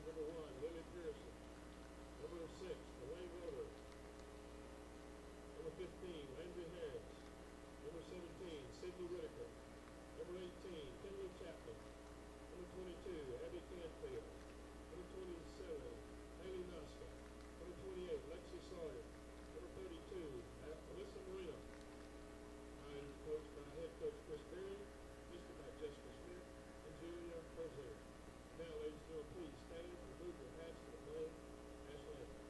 Number 1, Lily Pearson. Number 6, Elaine Roder. Number 15, Landry Harris. Number 17, Sydney Whitaker. Number 18, Kimberly Chapman. Number 22, Abby Canfield. Number 27, Haley Noska. Number 28, Lexi Sawyer. Number 32, Alyssa Marino. I'm coached by head coach Chris Berry, assisted by Jessica Smith and Julia Jose. Now, ladies and gentlemen, please stand and remove your hats to the flag. National anthem.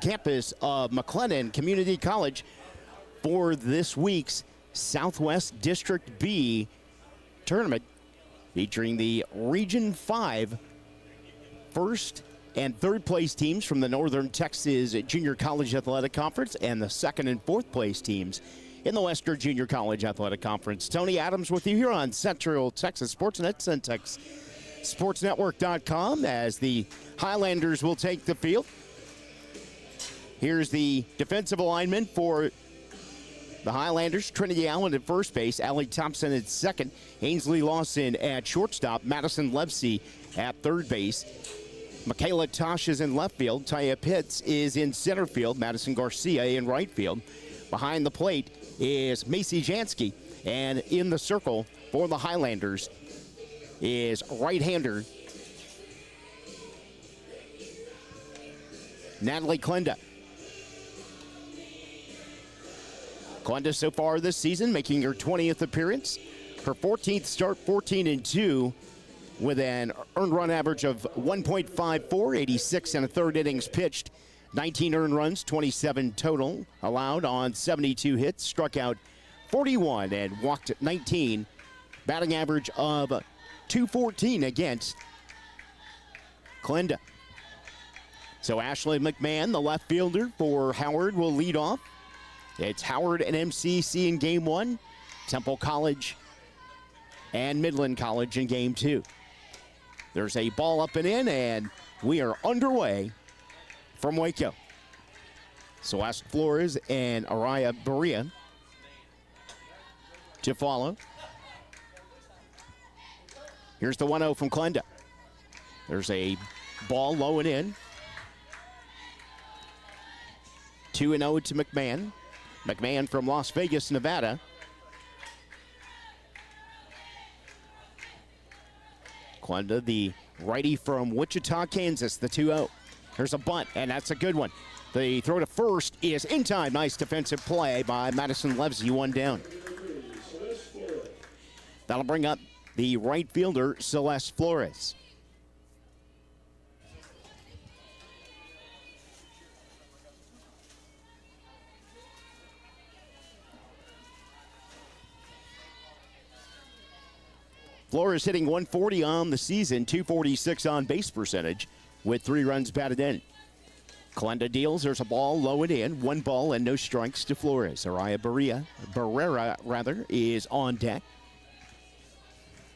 Campus of McLennan Community College for this week's Southwest District B tournament, featuring the Region 5 first and third place teams from the Northern Texas Junior College Athletic Conference and the second and fourth place teams in the Western Junior College Athletic Conference. Tony Adams with you here on Central Texas Sportsnet, CentexSportsNetwork.com, as the Highlanders will take the field. Here's the defensive alignment for the Highlanders. Trinity Allen at first base, Allie Thompson at second, Ainsley Lawson at shortstop, Madison Levsey at third base. Michaela Tosh is in left field, Taya Pitts is in center field, Madison Garcia in right field. Behind the plate is Macy Jansky, and in the circle for the Highlanders is right-hander Natalie Klenda. Klenda so far this season making her 20th appearance, her 14th start, 14-2, with an earned run average of 1.54, 86 and a third innings pitched, 19 earned runs, 27 total allowed on 72 hits, struck out 41 and walked 19, batting average of 214 against Klenda. So Ashley McMahon, the left fielder for Howard, will lead off. It's Howard and MCC in game one, Temple College and Midland College in game two. There's a ball up and in, and we are underway from Waco. Celeste Flores and Araya Berea to follow. Here's the 1-0 from Klenda. There's a ball low and in. 2-0 to McMahon. McMahon from Las Vegas, Nevada. Klenda, the righty from Wichita, Kansas, the 2-0. Here's a bunt, and that's a good one. The throw to first is in time. Nice defensive play by Madison Levsey, one down. That'll bring up the right fielder, Celeste Flores. Flores hitting 140 on the season, 246 on base percentage. with 3 runs batted in. Calenda deals. There's a ball low and in. 1 ball and no strikes to Flores. Araya Barrera is on deck.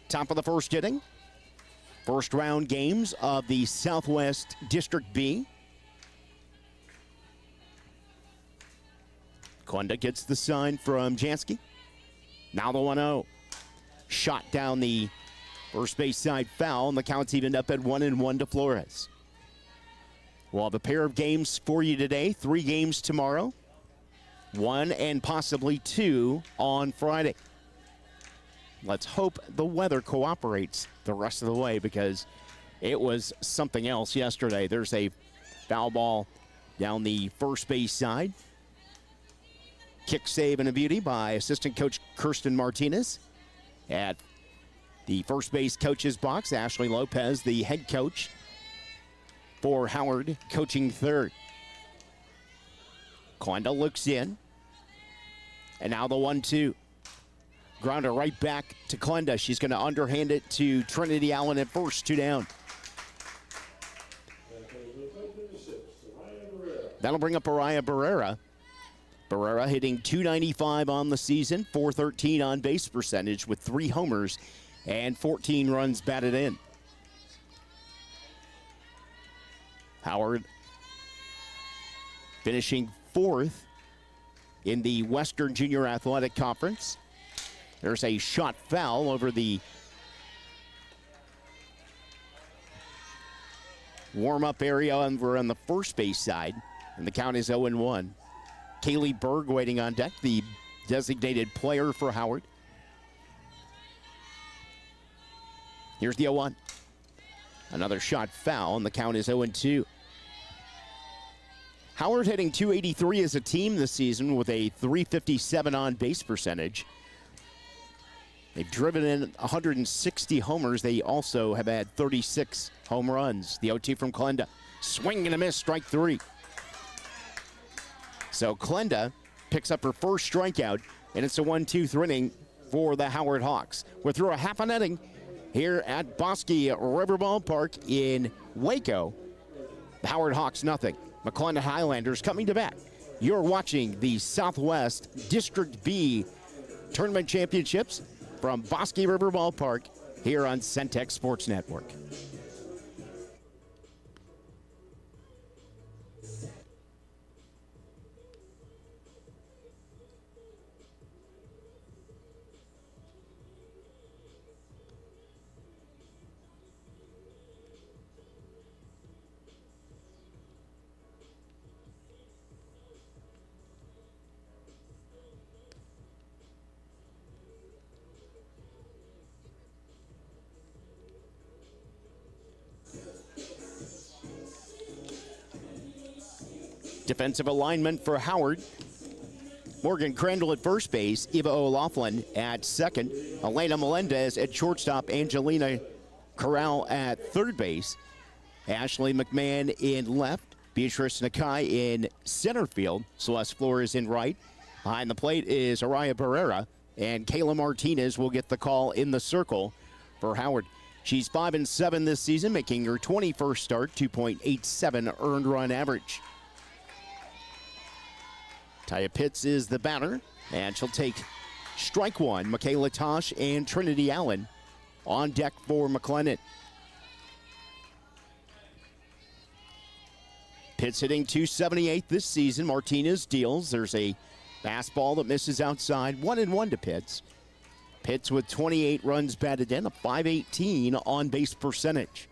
Top of the first inning. First round games of the Southwest District B. Calenda gets the sign from Jansky. Now the 1-0. Shot down the first base side foul, and the count's evened up at 1-1 to Flores. We'll have a pair of games for you today. 3 games tomorrow. 1 and possibly 2 on Friday. Let's hope the weather cooperates the rest of the way, because it was something else yesterday. There's a foul ball down the first base side. Kick save and a beauty by assistant coach Kirsten Martinez. At the first base coach's box, Ashley Lopez, the head coach for Howard, coaching third. Calenda looks in. And now the 1-2. Grounder right back to Calenda. She's going to underhand it to Trinity Allen at first, 2 down. That'll bring up Araya Barrera. Barrera hitting .295 on the season, .413 on base percentage with 3 homers and 14 runs batted in. Howard finishing 4th in the Western Junior Athletic Conference. There's a shot foul over the warm-up area over on the first base side, and the count is 0-1. Kaylee Berg waiting on deck, the designated player for Howard. Here's the 0-1. Another shot foul, and the count is 0-2. Howard hitting .283 as a team this season with a .357 on base percentage. They've driven in 160 homers. They also have had 36 home runs. The 0-2 from Calenda. Swing and a miss, strike 3. So Calenda picks up her first strikeout, and it's a 1-2 inning for the Howard Hawks. We're through a half an inning here at Bosque River Ballpark in Waco. The Howard Hawks nothing. McClellan Highlanders coming to bat. You're watching the Southwest District B Tournament Championships from Bosque River Ballpark here on Centex Sports Network. Defensive alignment for Howard. Morgan Crandall at first base, Eva O'Laughlin at second, Elena Melendez at shortstop, Angelina Corral at third base, Ashley McMahon in left, Beatrice Nakai in center field, Celeste Flores in right. Behind the plate is Araya Barrera, and Kayla Martinez will get the call in the circle for Howard. She's 5-7 this season, making her 21st start, 2.87 earned run average. Taya Pitts is the batter, and she'll take strike 1. Michaela Tosh and Trinity Allen on deck for McLennan. Pitts hitting .278 this season. Martinez deals. There's a fastball that misses outside. 1-1 to Pitts. Pitts with 28 runs batted in, a .518 on base percentage.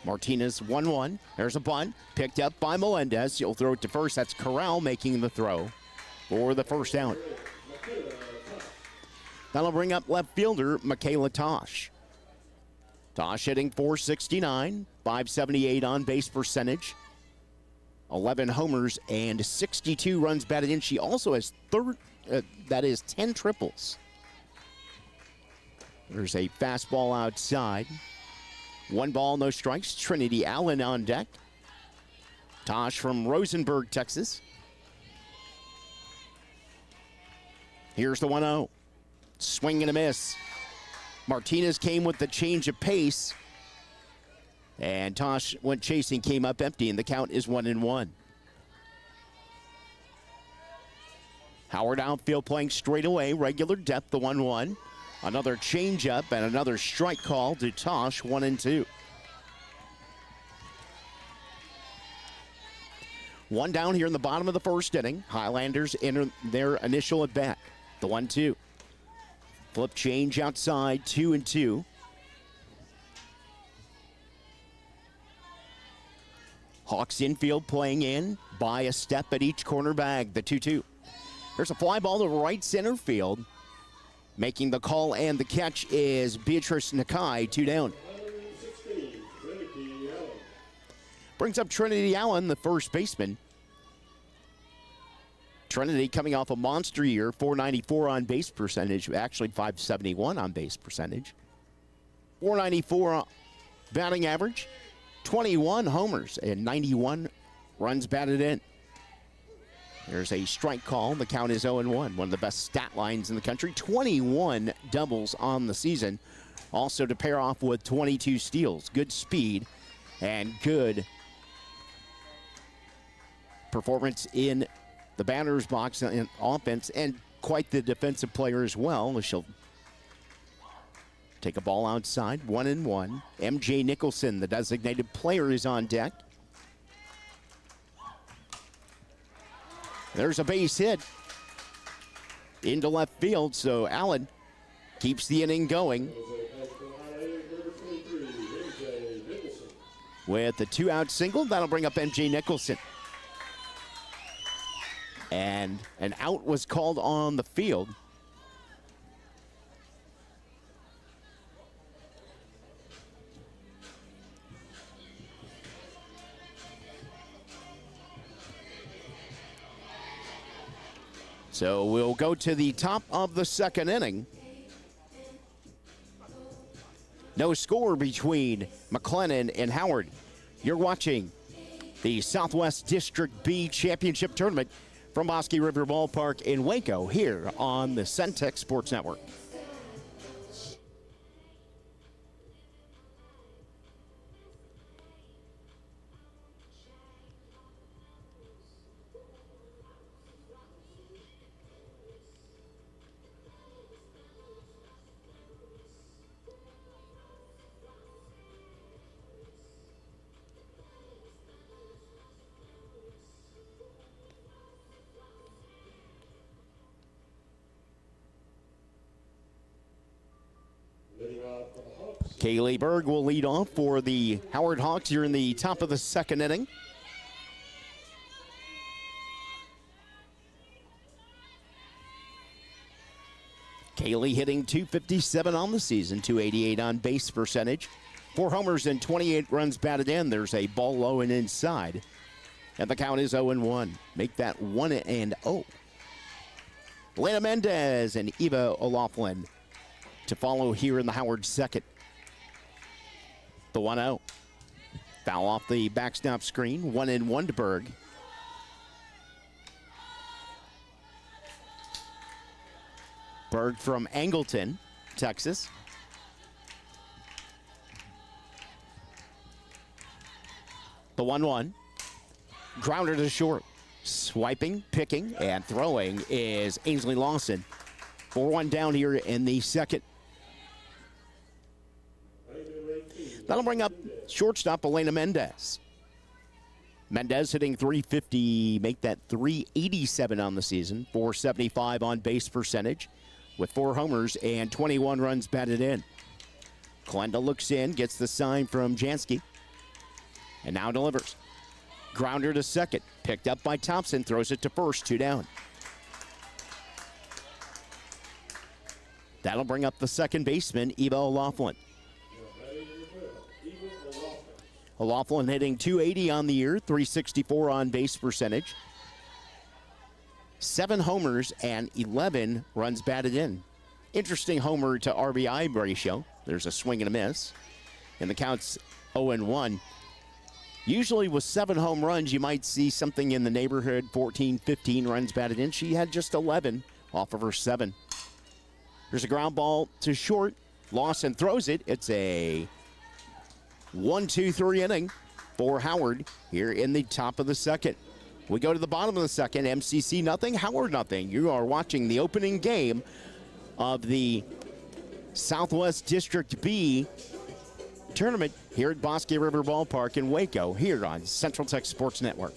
Martinez 1-1. There's a bunt picked up by Melendez. She'll throw it to first. That's Corral making the throw for the first out. That'll bring up left fielder Michaela Tosh. Tosh hitting .469, .578 on base percentage, 11 homers and 62 runs batted in. She also has 10 triples. There's a fastball outside. 1 ball, no strikes. Trinity Allen on deck. Tosh from Rosenberg, Texas. Here's the 1-0. Swing and a miss. Martinez came with the change of pace And Tosh went chasing, came up empty, and the count is 1-1. Howard outfield playing straight away, regular depth, the 1-1. Another changeup and another strike call to Tosh, 1-2. One down here in the bottom of the first inning. Highlanders enter their initial at bat. The 1-2. Flip change outside, 2-2. Hawks infield playing in by a step at each corner bag, the 2-2. There's a fly ball to right center field. Making the call and the catch is Beatrice Nakai, 2 down. Brings up Trinity Allen, the first baseman. Trinity coming off a monster year, 494 on base percentage, actually 571 on base percentage. 494 batting average, 21 homers, and 91 runs batted in. There's a strike call. The count is 0-1. One of the best stat lines in the country. 21 doubles on the season. Also to pair off with 22 steals. Good speed and good performance in the batter's box in offense, and quite the defensive player as well. She'll take a ball outside, 1-1. MJ Nicholson, the designated player, is on deck. There's a base hit into left field, so Allen keeps the inning going with the 2-out single. That'll bring up MJ Nicholson. And an out was called on the field. So we'll go to the top of the second inning. No score between McLennan and Howard. You're watching the Southwest District B Championship Tournament from Bosque River Ballpark in Waco here on the Centex Sports Network. Kaylee Berg will lead off for the Howard Hawks here in the top of the second inning. Kaylee hitting .257 on the season, .288 on base percentage. 4 homers and 28 runs batted in. There's a ball low and inside. And the count is 0-1. Make that 1-0. Elena Mendez and Eva O'Loughlin to follow here in the Howard second. The 1-0. Foul off the backstop screen. 1-1 to Berg. Berg from Angleton, Texas. The 1-1. Grounder to short. Swiping, picking, and throwing is Ainsley Lawson. 4-1 down here in the second. That'll bring up shortstop Elena Mendez. Mendez hitting .350, make that .387 on the season, .475 on base percentage with 4 homers and 21 runs batted in. Klenda looks in, gets the sign from Jansky, and now delivers. Grounder to second, picked up by Thompson, throws it to first, 2 down. That'll bring up the second baseman, Eva O'Loughlin. O'Loughlin hitting .280 on the year, .364 on base percentage. 7 homers and 11 runs batted in. Interesting homer to RBI ratio. There's a swing and a miss. And the count's 0-1. Usually with 7 home runs, you might see something in the neighborhood, 14, 15 runs batted in. She had just 11 off of her 7. There's a ground ball to short. Lawson throws it. It's a 1-2-3 inning for Howard here in the top of the second. We go to the bottom of the second. MCC nothing, Howard nothing. You are watching the opening game of the Southwest District B tournament here at Bosque River Ballpark in Waco, here on Central Texas Sports Network.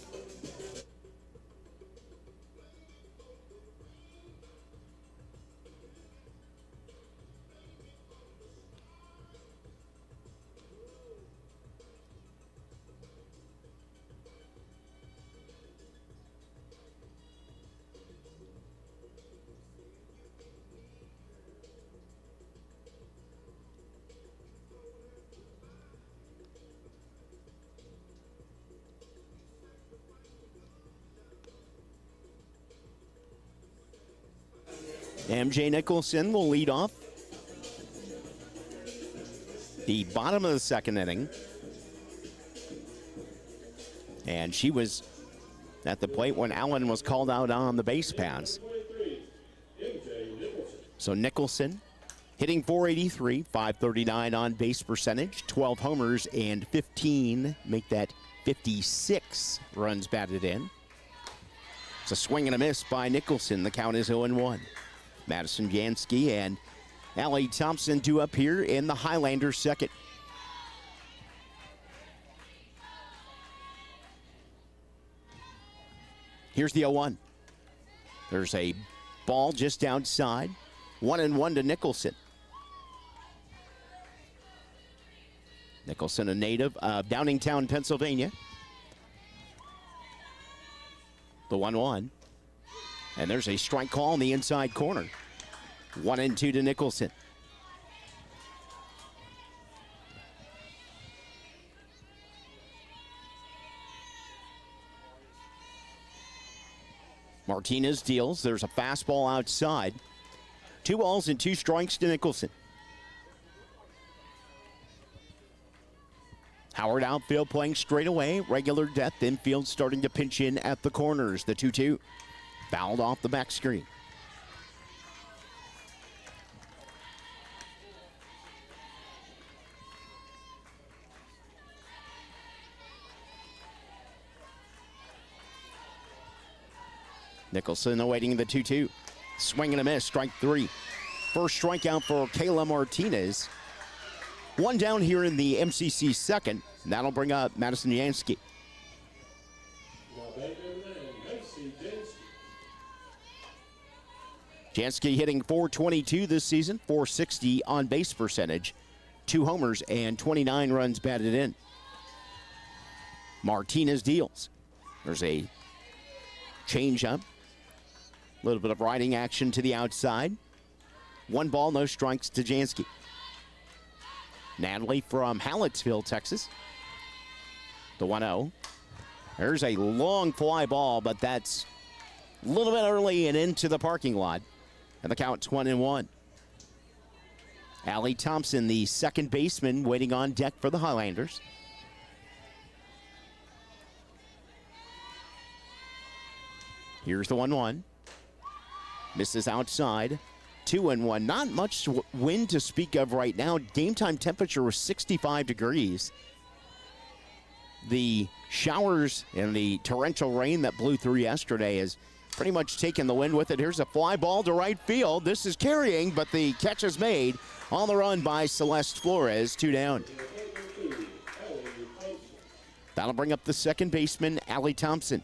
MJ Nicholson will lead off the bottom of the second inning. And she was at the plate when Allen was called out on the base pass. So Nicholson hitting .483, .539 on base percentage, 12 homers and 15, make that 56 runs batted in. It's a swing and a miss by Nicholson. The count is 0-1. Madison Jansky and Allie Thompson due up here in the Highlanders second. Here's the 0-1. There's a ball just outside. 1-1 to Nicholson. Nicholson, a native of Downingtown, Pennsylvania. The 1-1. And there's a strike call in the inside corner. 1-2 to Nicholson. Martinez deals. There's a fastball outside. 2 balls and 2 strikes to Nicholson. Howard outfield playing straight away. Regular depth. Infield starting to pinch in at the corners. The 2-2. Fouled off the back screen. Nicholson awaiting the 2-2. Swing and a miss, strike 3. First strikeout for Kayla Martinez. 1 down here in the MCC second. And that'll bring up Madison Jansky. Jansky hitting .422 this season, .460 on base percentage, 2 homers and 29 runs batted in. Martinez deals. There's a changeup, a little bit of riding action to the outside. 1 ball, no strikes to Jansky. Natalie from Hallettsville, Texas. The 1-0. There's a long fly ball, but that's a little bit early and into the parking lot. And the count's 1-1. Allie Thompson, the second baseman, waiting on deck for the Highlanders. Here's the 1-1. Misses outside. 2-1. Not much wind to speak of right now. Game time temperature was 65 degrees. The showers and the torrential rain that blew through yesterday has pretty much taken the wind with it. Here's a fly ball to right field. This is carrying, but the catch is made on the run by Celeste Flores. 2 down. That'll bring up the second baseman, Allie Thompson.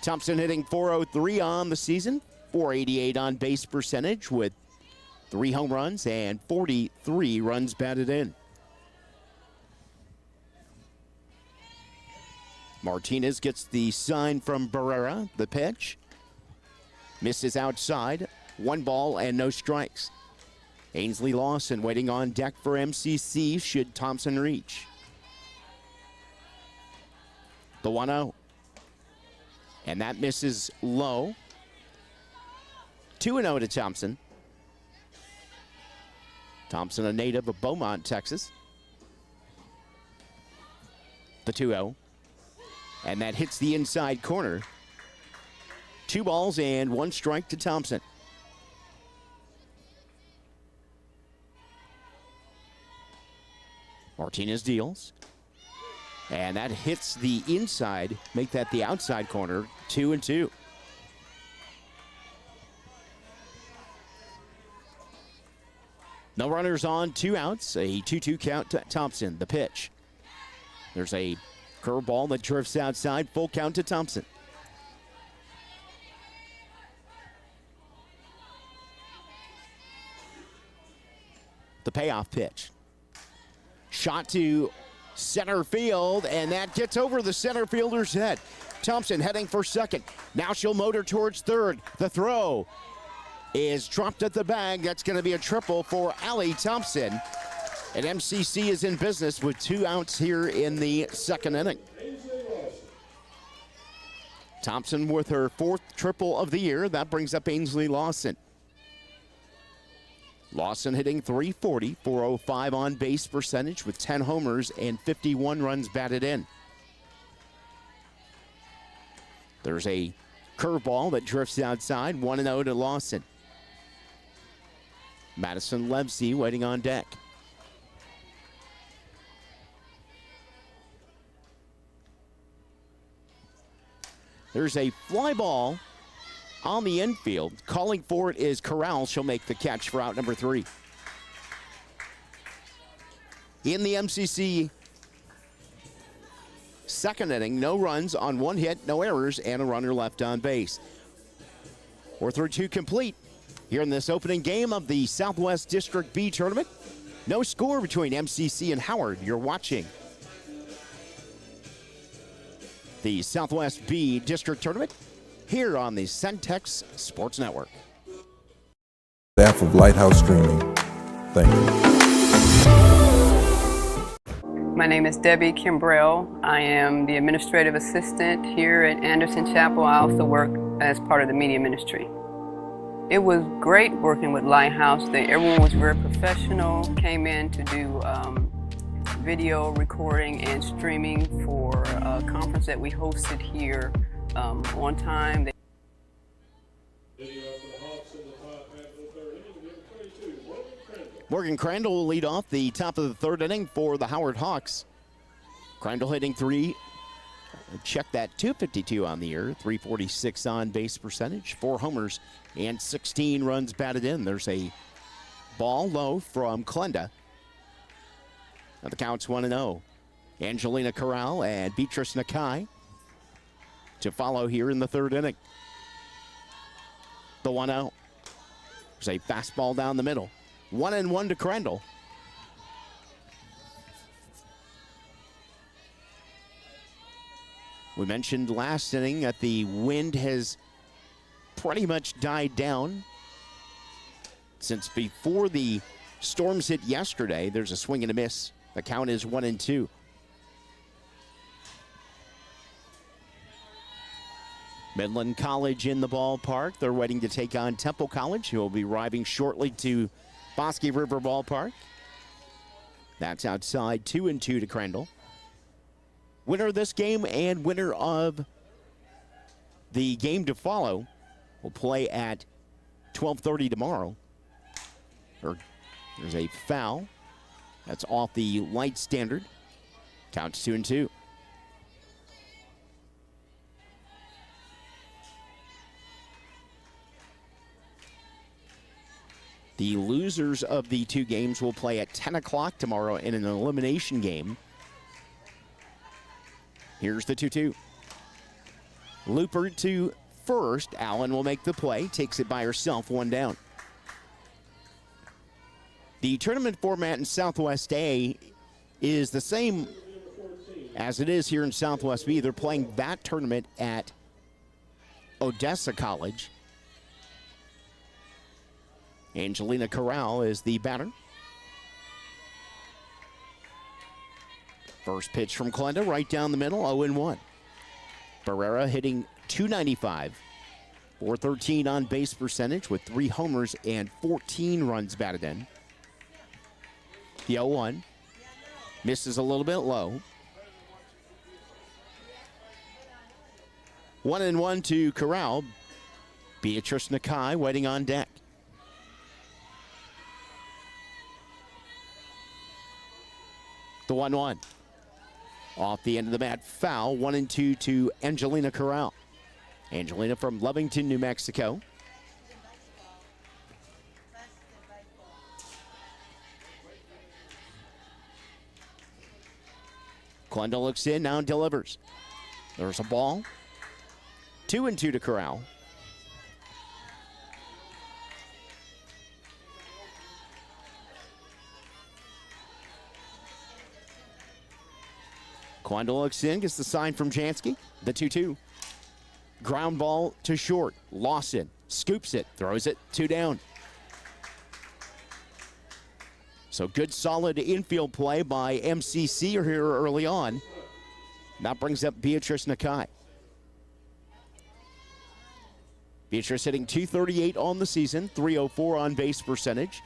Thompson hitting .403 on the season, .488 on base percentage with 3 home runs and 43 runs batted in. Martinez gets the sign from Barrera, the pitch. Misses outside. 1 ball and no strikes. Ainsley Lawson waiting on deck for MCC should Thompson reach. The 1-0. And that misses low. 2-0 to Thompson. Thompson, a native of Beaumont, Texas. The 2-0. And that hits the inside corner. 2 balls and 1 strike to Thompson. Martinez deals. And that hits the inside, make that the outside corner, 2-2. No runners on, 2 outs, a 2-2 count to Thompson, the pitch. There's a curveball that drifts outside, full count to Thompson. The payoff pitch. Shot to center field, and that gets over the center fielder's head. Thompson heading for second. Now she'll motor towards third. The throw is dropped at the bag. That's going to be a triple for Allie Thompson. And MCC is in business with 2 outs here in the second inning. Thompson with her 4th triple of the year. That brings up Ainsley Lawson. Lawson hitting .340, .405 on base percentage with 10 homers and 51 runs batted in. There's a curveball that drifts outside, 1-0 to Lawson. Madison Levsey waiting on deck. There's a fly ball on the infield. Calling for it is Corral. She'll make the catch for out number 3. In the MCC second inning, no runs on 1 hit, no errors, and a runner left on base. We're through 2 complete here in this opening game of the Southwest District B tournament. No score between MCC and Howard. You're watching the Southwest B District Tournament here on the Centex Sports Network. Staff of Lighthouse Streaming, thank you. My name is Debbie Kimbrell. I am the administrative assistant here at Anderson Chapel. I also work as part of the media ministry. It was great working with Lighthouse. Everyone was very professional, came in to do video recording and streaming for a conference that we hosted here on time. Morgan Crandall will lead off the top of the 3rd inning for the Howard Hawks. Crandall hitting check that, 252 on the year, 346 on base percentage, 4 homers, and 16 runs batted in. There's a ball low from Klenda. Now the count's 1-0. Angelina Corral and Beatrice Nakai to follow here in the 3rd inning. The 1-0. There's a fastball down the middle. 1-1 to Crandall. We mentioned last inning that the wind has pretty much died down since before the storms hit yesterday. There's a swing and a miss. The count is 1-2. Midland College in the ballpark. They're waiting to take on Temple College, who will be arriving shortly to Bosque River Ballpark. That's outside, 2-2 to Crandall. Winner of this game and winner of the game to follow will play at 12:30 tomorrow. There's a foul. That's off the light standard. Counts 2-2. The losers of the 2 games will play at 10 o'clock tomorrow in an elimination game. Here's the 2-2. Looper to first. Allen will make the play. Takes it by herself, 1 down. The tournament format in Southwest A is the same as it is here in Southwest B. They're playing that tournament at Odessa College. Angelina Corral is the batter. First pitch from Klenda, right down the middle, 0-1. Barrera hitting .295, .413 on base percentage with 3 homers and 14 runs batted in. The 0-1 misses a little bit low. 1-1 to Corral. Beatrice Nakai waiting on deck. The the 1-1. Off the end of the mat, foul. 1-2 to Angelina Corral. Angelina from Lovington, New Mexico. Klunda looks in, now delivers. There's a ball. 2-2 to Corral. Klunda looks in, gets the sign from Jansky. The 2-2. Ground ball to short. Lawson scoops it, throws it, 2 down. So good, solid infield play by MCC here early on. That brings up Beatrice Nakai. Beatrice hitting .238 on the season, .304 on base percentage,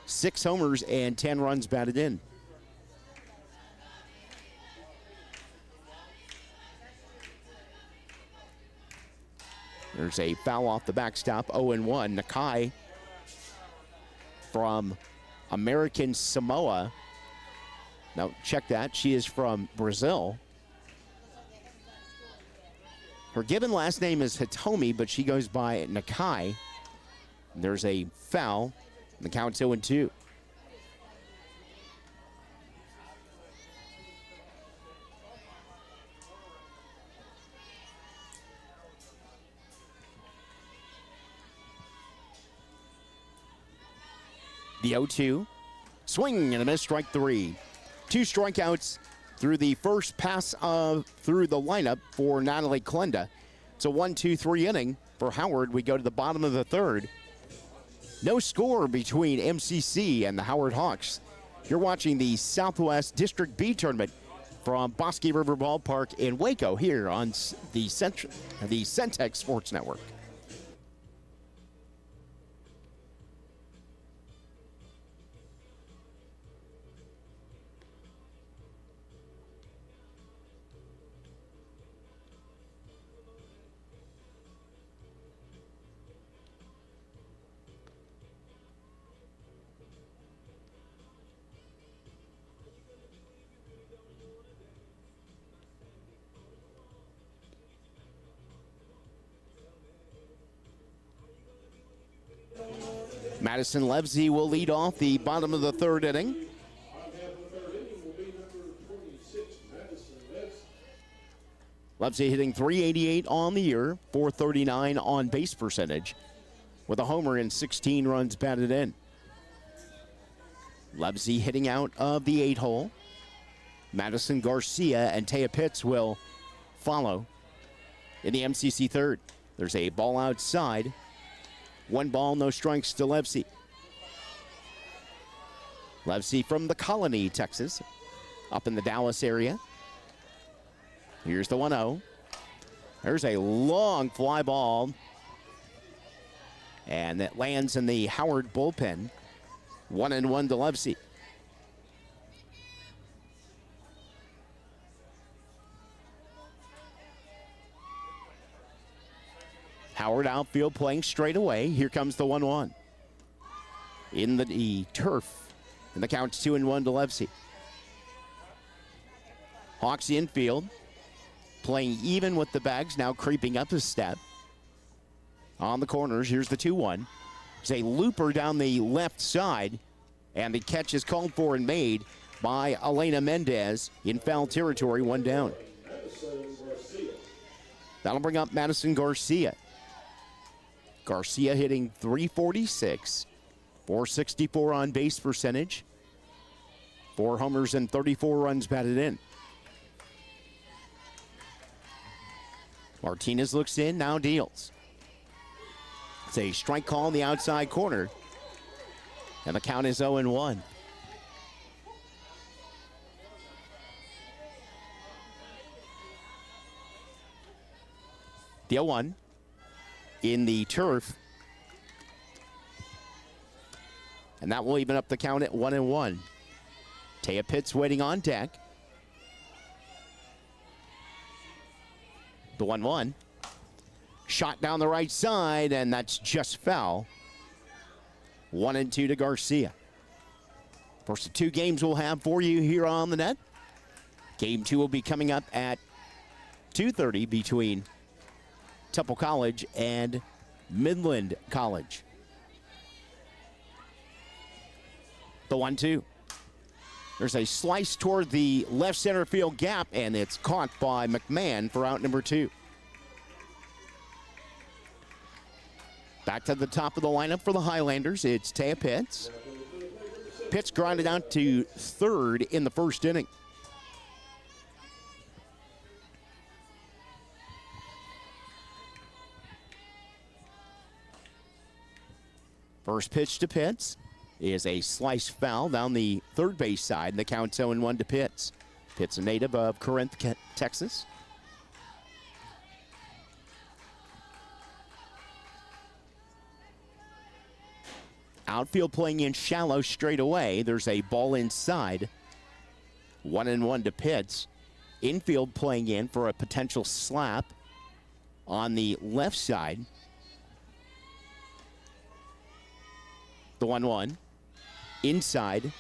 6 homers and 10 runs batted in. There's a foul off the backstop, 0-1. Nakai from American Samoa. Now, check that. She is from Brazil. Her given last name is Hitomi, but she goes by Nakai. There's a foul. The count's 0-2. The 0-2. Swing and a miss, strike 3. 2 strikeouts through the first pass through the lineup for Natalie Klunda. It's a 1-2-3 inning for Howard. We go to the bottom of the 3rd. No score between MCC and the Howard Hawks. You're watching the Southwest District B tournament from Bosque River Ballpark in Waco here on the Centex Sports Network. Madison Levsey will lead off the bottom of the 3rd inning. Levsey hitting .388 on the year, .439 on base percentage, with a homer and 16 runs batted in. Levsey hitting out of the 8-hole. Madison Garcia and Taya Pitts will follow in the MCC 3rd. There's a ball outside. 1 ball, no strikes to Levsey. Levsey from the Colony, Texas, up in the Dallas area. Here's the 1-0. There's a long fly ball, and that lands in the Howard bullpen. 1-1 to Levsey. Howard outfield playing straight away. Here comes the 1-1. In the turf. And the count's 2-1 to Levsey. Hawks infield. Playing even with the bags, now creeping up a step. On the corners, here's the 2-1. There's a looper down the left side. And the catch is called for and made by Elena Mendez in foul territory, 1 down. That'll bring up Madison Garcia. Garcia hitting .346, .464 on base percentage, 4 homers and 34 runs batted in. Martinez looks in, now deals. It's a strike call in the outside corner, and the count is 0-1. The 0-1. In the turf. And that will even up the count at 1-1. Taya Pitts waiting on deck. The 1-1. Shot down the right side, and that's just foul. 1-2 to Garcia. First of two games we'll have for you here on the net. Game 2 will be coming up at 2:30 between Temple College and Midland College. The 1-2. There's a slice toward the left center field gap, and it's caught by McMahon for out number 2. Back to the top of the lineup for the Highlanders, it's Taya Pitts. Pitts grounded out to third in the first inning. First pitch to Pitts is a slice foul down the third base side, and the count's 0-1 to Pitts. Pitts, a native of Corinth, Texas. Outfield playing in shallow straight away. There's a ball inside. 1-1 to Pitts. Infield playing in for a potential slap on the left side. The 1-1. Inside.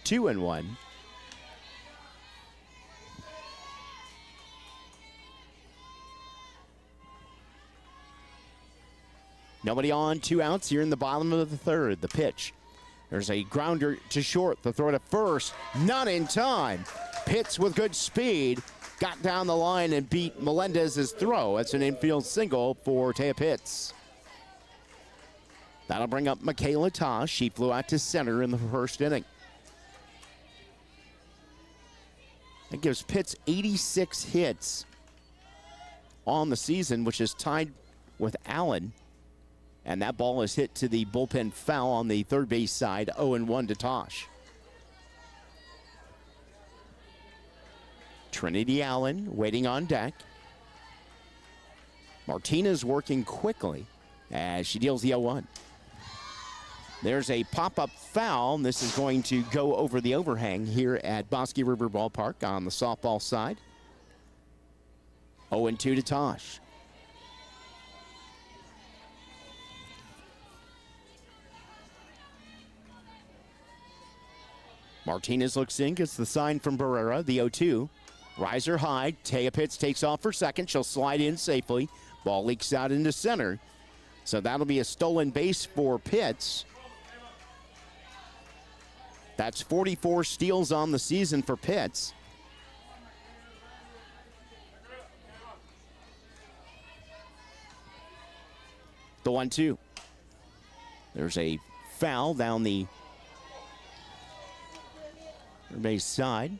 2-1. Nobody on, 2 outs here in the bottom of the third. The pitch. There's a grounder to short. The throw to first. Not in time. Pitts with good speed. Got down the line and beat Melendez's throw. It's an infield single for Taya Pitts. That'll bring up Michaela Tosh. She flew out to center in the first inning. That gives Pitts 86 hits on the season, which is tied with Allen. And that ball is hit to the bullpen foul on the third base side, 0-1 to Tosh. Trinity Allen waiting on deck. Martinez working quickly as she deals the 0-1. There's a pop-up foul. This is going to go over the overhang here at Bosque River Ballpark on the softball side. 0-2 to Tosh. Martinez looks in, gets the sign from Barrera, the 0-2. Riser high, Taya Pitts takes off for second. She'll slide in safely. Ball leaks out into center. So that'll be a stolen base for Pitts. That's 44 steals on the season for Pitts. The 1-2. There's a foul down the base side.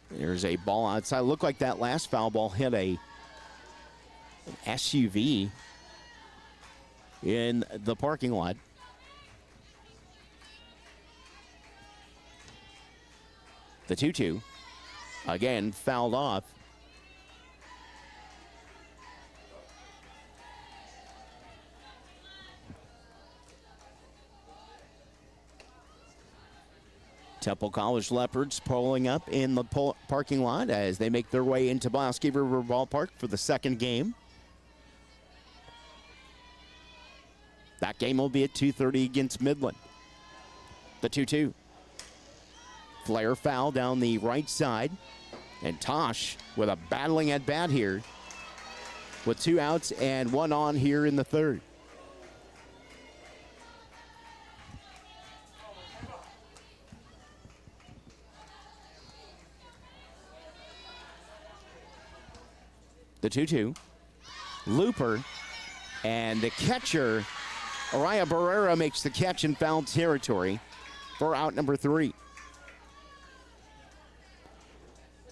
There's a ball outside. Looked like that last foul ball hit an SUV in the parking lot. The 2-2. Again, fouled off. Temple College Leopards pulling up in the parking lot as they make their way into Bosque River Ballpark for the second game. That game will be at 2:30 against Midland. The 2-2. Flare foul down the right side. And Tosh with a battling at bat here with 2 outs and 1 on here in the third. The 2-2. Looper. And the catcher, Araya Barrera, makes the catch in foul territory for out number 3.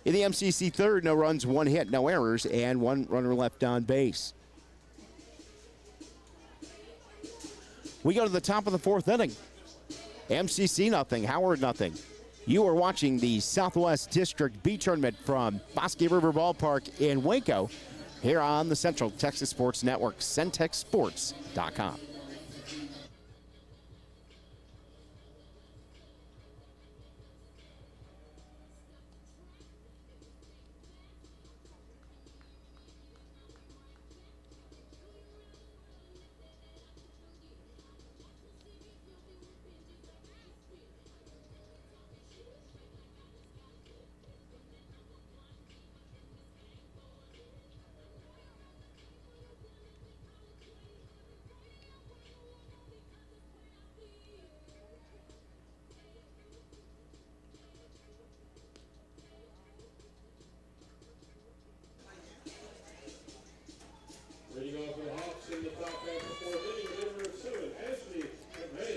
In the MCC third, no runs, 1 hit, no errors, and 1 runner left on base. We go to the top of the 4th inning. MCC nothing, Howard nothing. You are watching the Southwest District B Tournament from Bosque River Ballpark in Waco here on the Central Texas Sports Network, centexsports.com.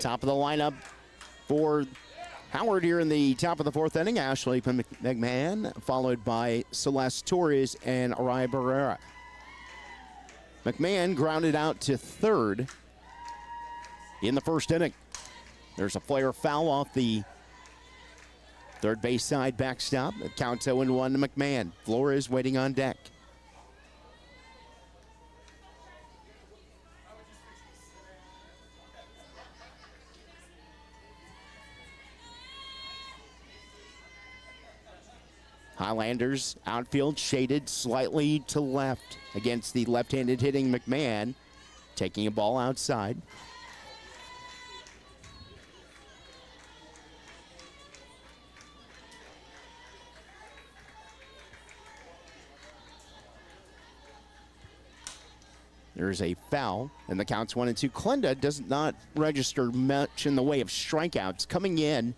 Top of the lineup for Howard here in the top of the fourth inning. Ashley McMahon, followed by Celeste Torres and Araya Barrera. McMahon grounded out to third in the first inning. There's a flare foul off the third base side backstop. It counts 0-1 to McMahon. Flores waiting on deck. Highlanders outfield shaded slightly to left against the left-handed hitting McMahon, taking a ball outside. There's a foul, and the count's 1-2. Klenda does not register much in the way of strikeouts. Coming in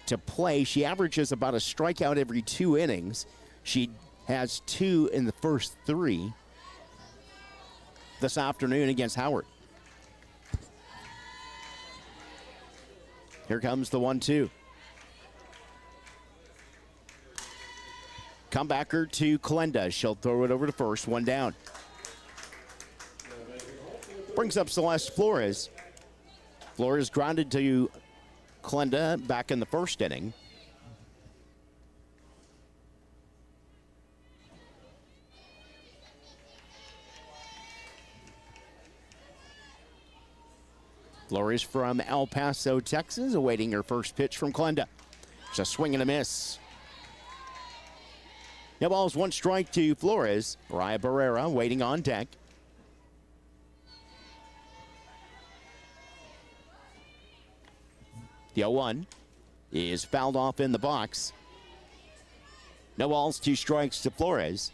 to play, she averages about a strikeout every 2 innings. She has 2 in the first 3 this afternoon against Howard. Here comes the 1-2. Comebacker to Klenda. She'll throw it over to first, 1 down. Brings up Celeste Flores. Flores grounded to Klenda back in the first inning. Flores from El Paso, Texas, awaiting her first pitch from Klenda. It's a swing and a miss. No balls, 1 strike to Flores. Araya Barrera waiting on deck. The 0-1 is fouled off in the box. No balls, 2 strikes to Flores.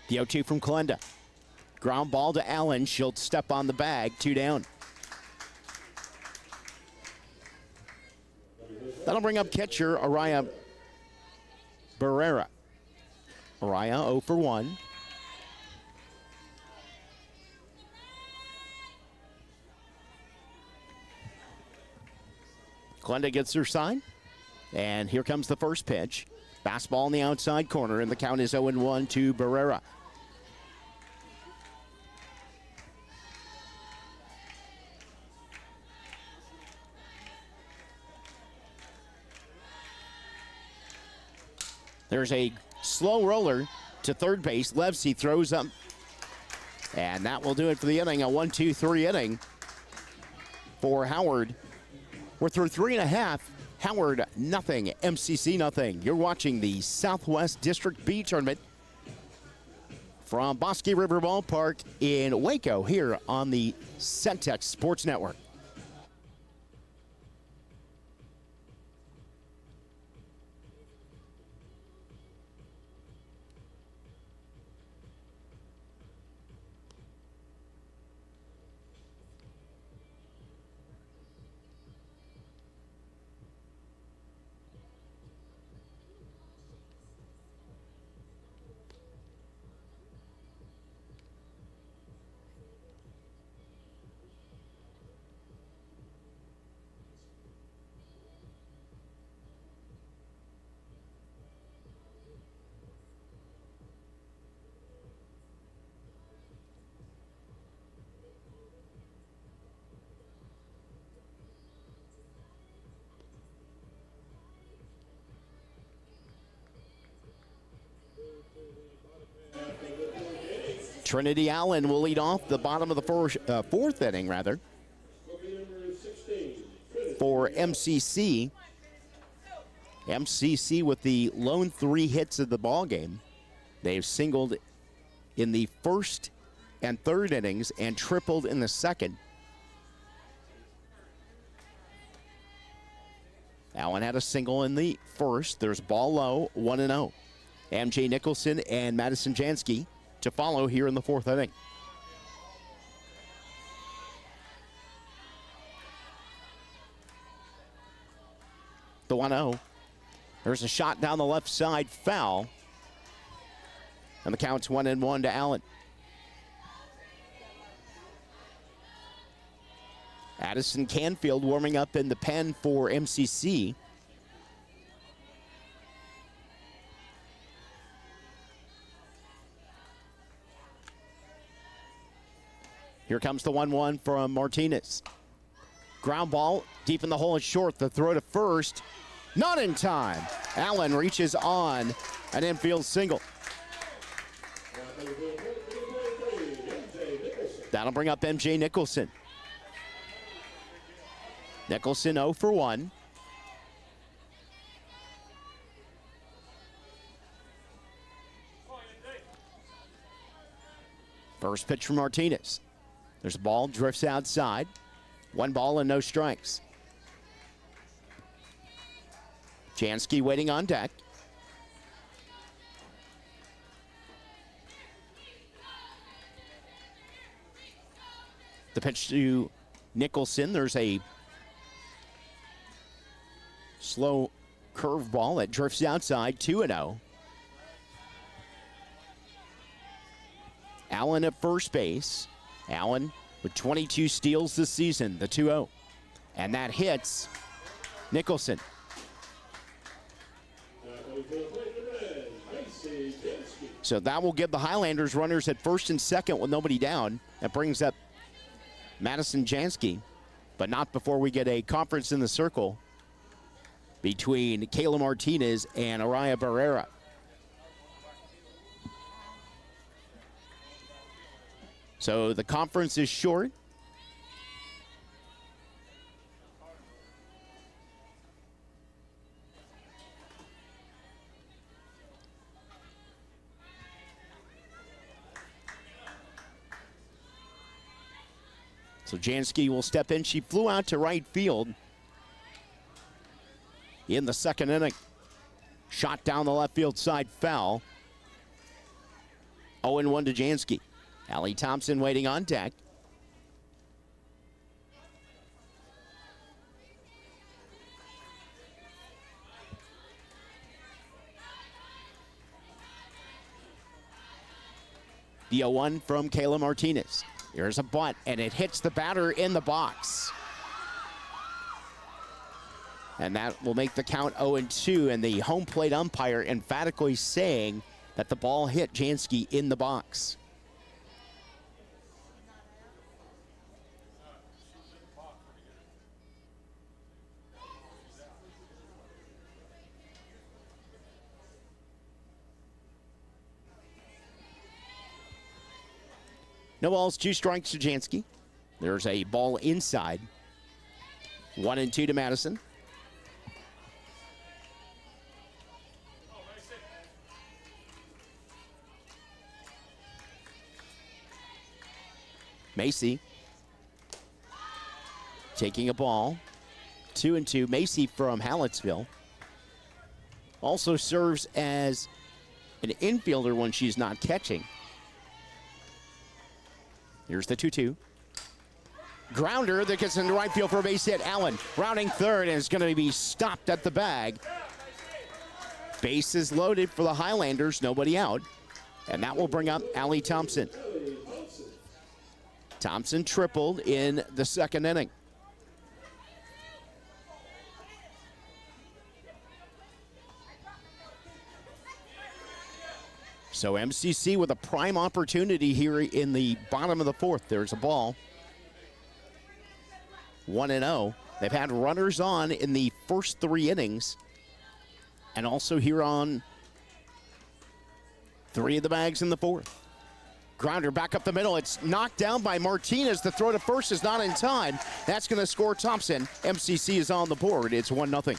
The 0-2 from Klenda. Ground ball to Allen. She'll step on the bag. 2 down. That'll bring up catcher Araya Barrera. Araya 0 for 1. Klenda gets her sign. And here comes the first pitch. Fastball in the outside corner, and the count is 0-1 to Barrera. There's a slow roller to third base. Levsey throws up. And that will do it for the inning. A 1-2-3 inning for Howard. We're through 3.5. Howard nothing. MCC nothing. You're watching the Southwest District B Tournament from Bosque River Ballpark in Waco here on the Centex Sports Network. Trinity Allen will lead off the bottom of the fourth inning, rather, for MCC. MCC with the lone 3 hits of the ball game. They've singled in the first and third innings and tripled in the second. Allen had a single in the first. There's ball low, 1-0. MJ Nicholson and Madison Jansky to follow here in the fourth inning. The 1-0 There's a shot down the left side, foul. And the count's 1-1 to Allen. Addison Canfield warming up in the pen for MCC. Here comes the 1-1 from Martinez. Ground ball deep in the hole and short. The throw to first. Not in time. Allen reaches on an infield single. That'll bring up MJ Nicholson. Nicholson 0 for 1. First pitch from Martinez. There's a ball, drifts outside. 1 ball and no strikes. Jansky waiting on deck. The pitch to Nicholson. There's a slow curveball that drifts outside, 2-0. Allen at first base. Allen with 22 steals this season, the 2-0. And that hits Nicholson. So that will give the Highlanders runners at first and second with nobody down. That brings up Madison Jansky, but not before we get a conference in the circle between Kayla Martinez and Araya Barrera. So the conference is short. So Jansky will step in. She flew out to right field in the second inning. Shot down the left field side, foul. 0-1 to Jansky. Allie Thompson waiting on deck. The 0-1 from Kayla Martinez. Here's a bunt, and it hits the batter in the box. And that will make the count 0-2, and the home plate umpire emphatically saying that the ball hit Jansky in the box. No balls, 2 strikes to Jansky. There's a ball inside. 1-2 to Madison. Macy taking a ball. 2-2. Macy from Hallettsville. Also serves as an infielder when she's not catching. Here's the 2-2. Grounder that gets into right field for a base hit. Allen rounding third and is going to be stopped at the bag. Bases loaded for the Highlanders, nobody out. And that will bring up Allie Thompson. Thompson tripled in the second inning. So MCC with a prime opportunity here in the bottom of the fourth. There's a ball. 1-0. They've had runners on in the first 3 innings. And also here on 3 of the bags in the fourth. Grounder back up the middle. It's knocked down by Martinez. The throw to first is not in time. That's going to score Thompson. MCC is on the board. It's 1-0.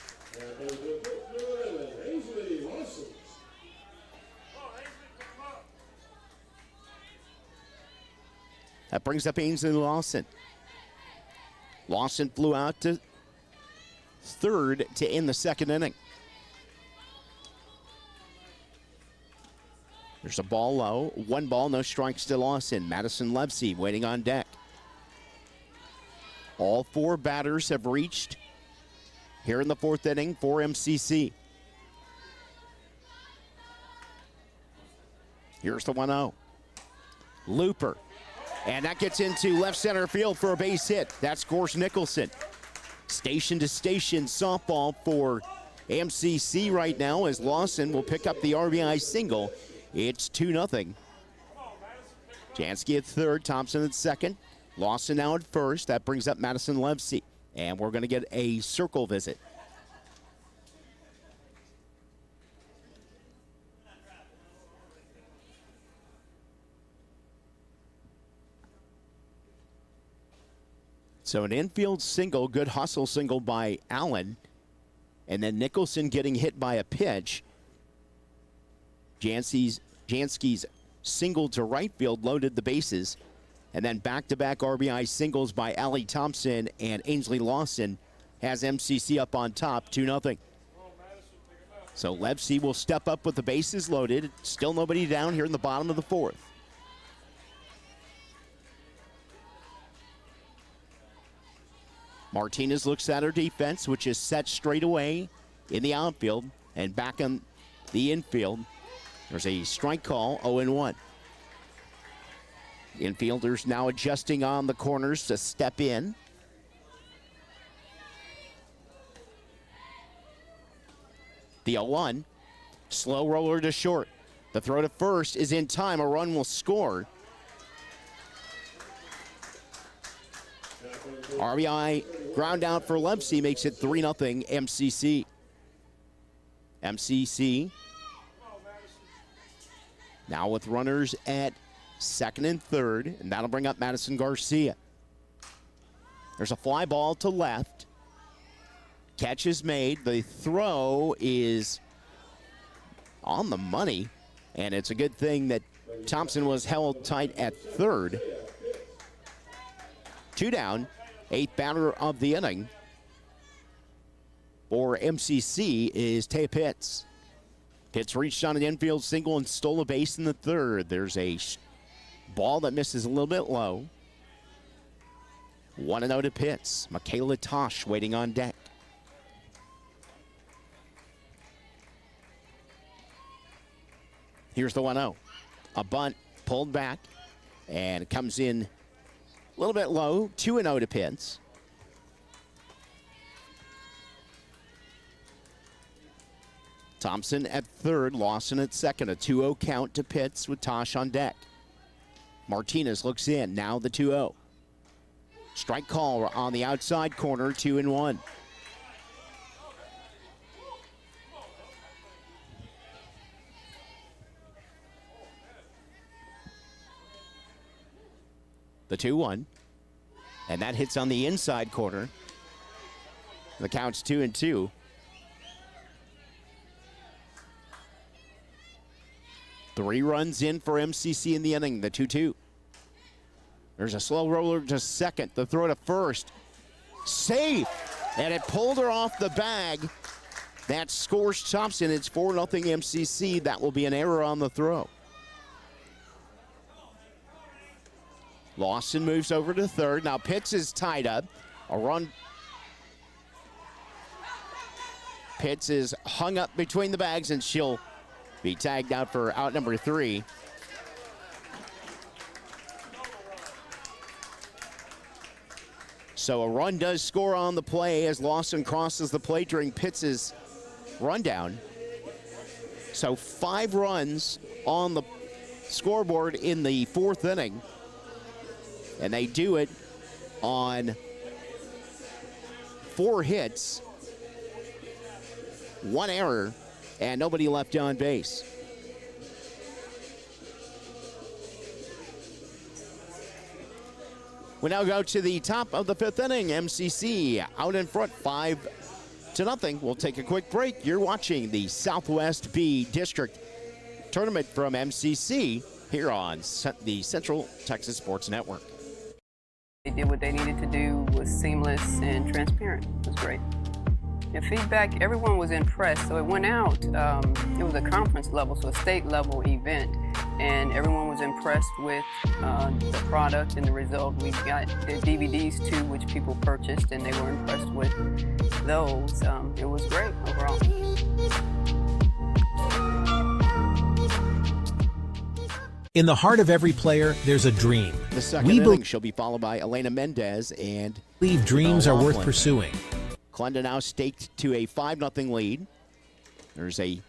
That brings up Ainsley Lawson. Lawson flew out to third to end the second inning. There's a ball low. 1 ball, no strikes to Lawson. Madison Levsey waiting on deck. All 4 batters have reached here in the fourth inning for MCC. Here's the 1-0. Looper. And that gets into left center field for a base hit. That's Gorse Nicholson. Station to station softball for MCC right now as Lawson will pick up the RBI single. It's 2-0. Jansky at third, Thompson at second. Lawson now at first. That brings up Madison Levsey. And we're going to get a circle visit. So an infield single, good hustle single by Allen. And then Nicholson getting hit by a pitch. Jansky's single to right field loaded the bases. And then back-to-back RBI singles by Allie Thompson and Ainsley Lawson has MCC up on top, 2-0. So Levsey will step up with the bases loaded. Still nobody down here in the bottom of the fourth. Martinez looks at her defense, which is set straight away in the outfield and back in the infield. There's a strike call, 0-1. Infielders now adjusting on the corners to step in. The 0-1, slow roller to short. The throw to first is in time. A run will score. RBI ground out for Levsey makes it 3-0 MCC. MCC now with runners at second and third, and that'll bring up Madison Garcia. There's a fly ball to left. Catch is made. The throw is on the money, and it's a good thing that Thompson was held tight at third. 2 down. 8th batter of the inning for MCC is Taya Pitts. Pitts reached on an infield single and stole a base in the third. There's a ball that misses a little bit low. 1-0 to Pitts. Michaela Tosh waiting on deck. Here's the 1-0. A bunt pulled back and it comes in a little bit low, 2-0 to Pitts. Thompson at third, Lawson at second. A 2-0 count to Pitts with Tosh on deck. Martinez looks in, now the 2-0. Strike call on the outside corner, 2-1. The 2-1, and that hits on the inside corner. The count's 2-2. Three runs in for MCC in the inning, the 2-2. There's a slow roller to second. The throw to first. Safe, and it pulled her off the bag. That scores Thompson. It's 4-0 MCC. That will be an error on the throw. Lawson moves over to third. Now Pitts is tied up. A run. Pitts is hung up between the bags, and she'll be tagged out for out number 3. So a run does score on the play as Lawson crosses the plate during Pitts' rundown. So 5 runs on the scoreboard in the 4th inning. And they do it on 4 hits, 1 error, and nobody left on base. We now go to the top of the 5th inning. MCC out in front, 5-0. We'll take a quick break. You're watching the Southwest B District Tournament from MCC here on the Central Texas Sports Network. They did what they needed to do, was seamless and transparent. It was great. And feedback, everyone was impressed. So it went out, it was a conference level, so a state level event. And everyone was impressed with the product and the result. We got the DVDs too, which people purchased, and they were impressed with those. It was great overall. In the heart of every player, there's a dream. The second We inning, she'll be followed by Elena Mendez and believe dreams are worth Laughlin. pursuing. Clenda now staked to a 5-0 lead. There's a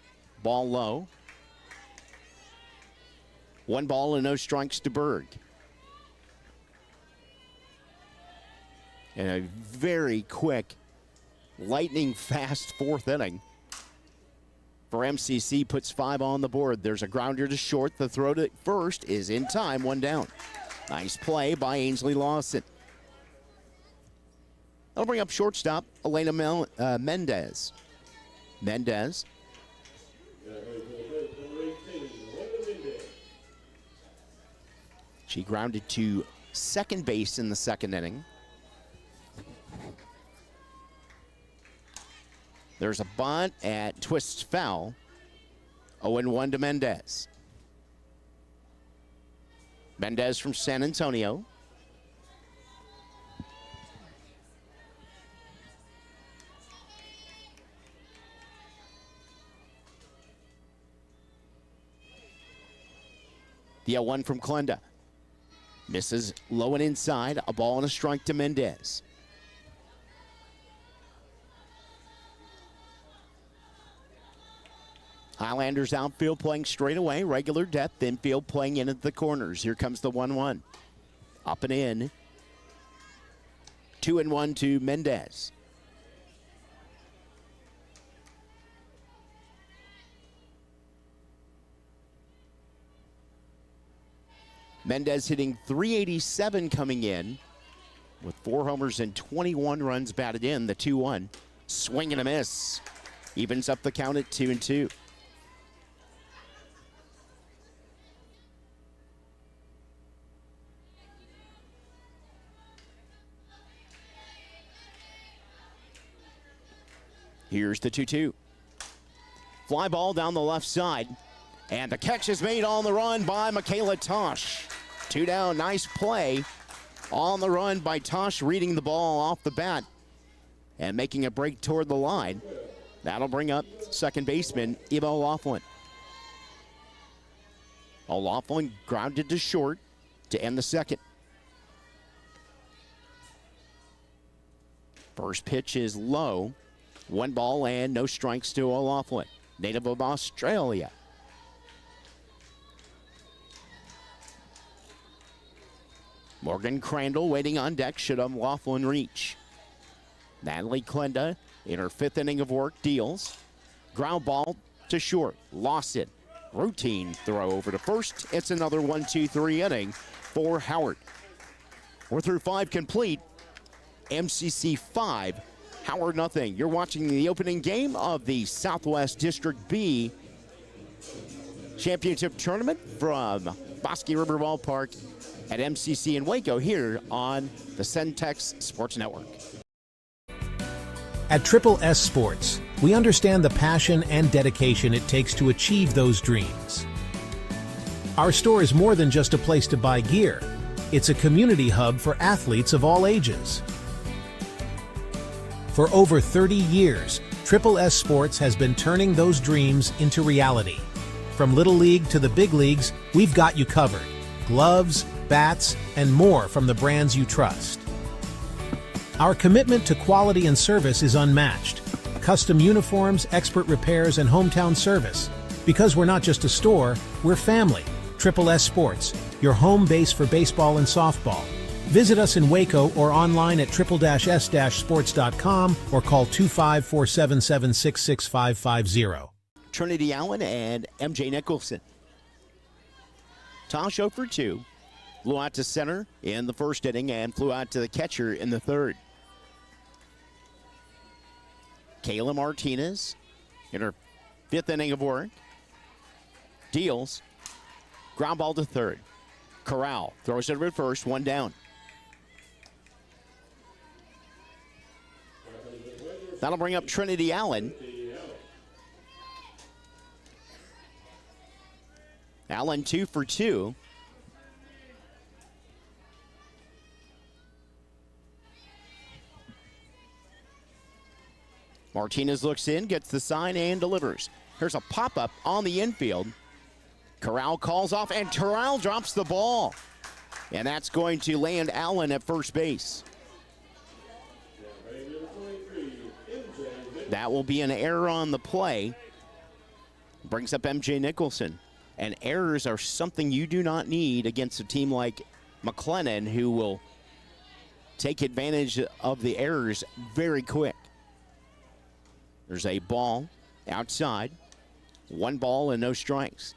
ball low. 1 ball and no strikes to Berg. And a very quick, lightning fast 4th inning for MCC, puts 5 on the board. There's a grounder to short. The throw to first is in time, 1 down. Nice play by Ainsley Lawson. That'll bring up shortstop Elena Mendez. Mendez. She grounded to second base in the 2nd inning. There's a bunt at twists foul. 0-1 to Mendez. Mendez from San Antonio. The 0-1 from Clenda. Misses low and inside. A ball and a strike to Mendez. Highlanders outfield playing straight away. Regular depth. Infield playing in at the corners. Here comes the 1-1. Up and in. 2-1 to Mendez. Mendez hitting .387 coming in with 4 homers and 21 runs batted in. The 2-1. Swing and a miss. Evens up the count at 2-2. Here's the 2-2. Fly ball down the left side. And the catch is made on the run by Michaela Tosh. 2 down, nice play on the run by Tosh, reading the ball off the bat and making a break toward the line. That'll bring up second baseman Eva O'Laughlin. O'Laughlin grounded to short to end the 2nd. First pitch is low. 1 ball and no strikes to O'Laughlin, native of Australia. Morgan Crandall waiting on deck should O'Laughlin reach. Natalie Clenda in her 5th inning of work deals. Ground ball to short. Lawson. Routine throw over to first. It's another 1-2-3 inning for Howard. We're through 5 complete. MCC 5. Howard nothing. You're watching the opening game of the Southwest District B Championship Tournament from Bosque River Ballpark at MCC in Waco here on the Centex Sports Network. At Triple S Sports, we understand the passion and dedication it takes to achieve those dreams. Our store is more than just a place to buy gear. It's a community hub for athletes of all ages. For over 30 years, Triple S Sports has been turning those dreams into reality. From Little League to the big leagues, we've got you covered. Gloves, bats, and more from the brands you trust. Our commitment to quality and service is unmatched. Custom uniforms, expert repairs, and hometown service. Because we're not just a store, we're family. Triple S Sports, your home base for baseball and softball. Visit us in Waco or online at triple-s-sports.com or call 254-776-6550. Trinity Allen and MJ Nicholson. Tosh 0 for 2. Flew out to center in the 1st inning and flew out to the catcher in the 3rd. Kayla Martinez in her 5th inning of work. Deals. Ground ball to 3rd. Corral throws it over to first, 1 down. That'll bring up Trinity Allen. Allen 2 for 2. Martinez looks in, gets the sign, and delivers. Here's a pop-up on the infield. Corral calls off, and Terrell drops the ball. And that's going to land Allen at first base. That will be an error on the play. Brings up MJ Nicholson. And errors are something you do not need against a team like McLennan, who will take advantage of the errors very quick. There's a ball outside. 1 ball and no strikes.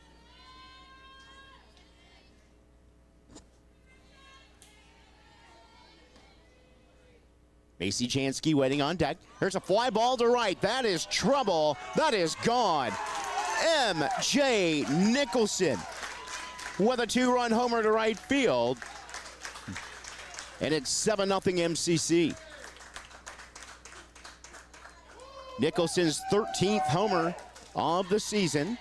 Macy Jansky waiting on deck. Here's a fly ball to right. That is trouble. That is gone. MJ Nicholson with a 2-run homer to right field. And it's 7-0 MCC. Nicholson's 13th homer of the season.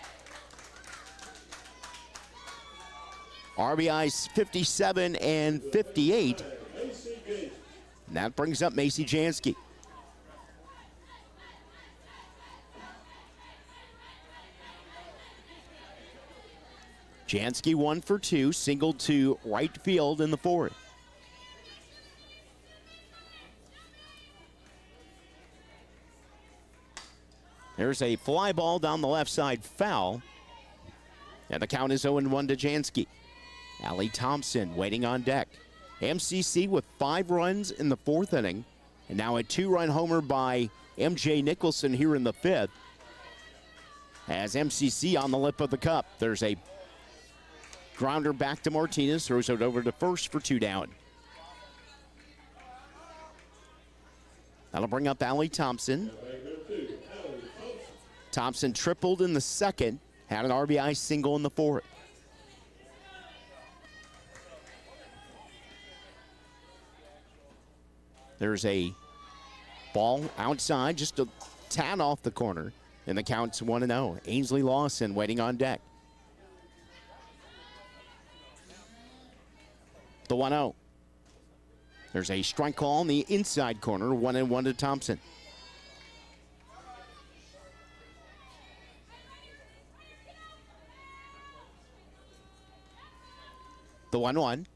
RBI's 57 and 58. And that brings up Macy Jansky. Jansky 1 for 2, singled to right field in the 4th. There's a fly ball down the left side, foul. And the count is 0-1 to Jansky. Allie Thompson waiting on deck. MCC with 5 runs in the 4th inning. And now a 2-run homer by MJ Nicholson here in the 5th. As MCC on the lip of the cup. There's a grounder back to Martinez. Throws it over to first for 2 down. That'll bring up Allie Thompson. Thompson tripled in the 2nd. Had an RBI single in the 4th. There's a ball outside, just a tad off the corner, and the count's 1-0. Ainsley Lawson waiting on deck. The 1-0. There's a strike call in the inside corner, 1-1 to Thompson. The 1-1.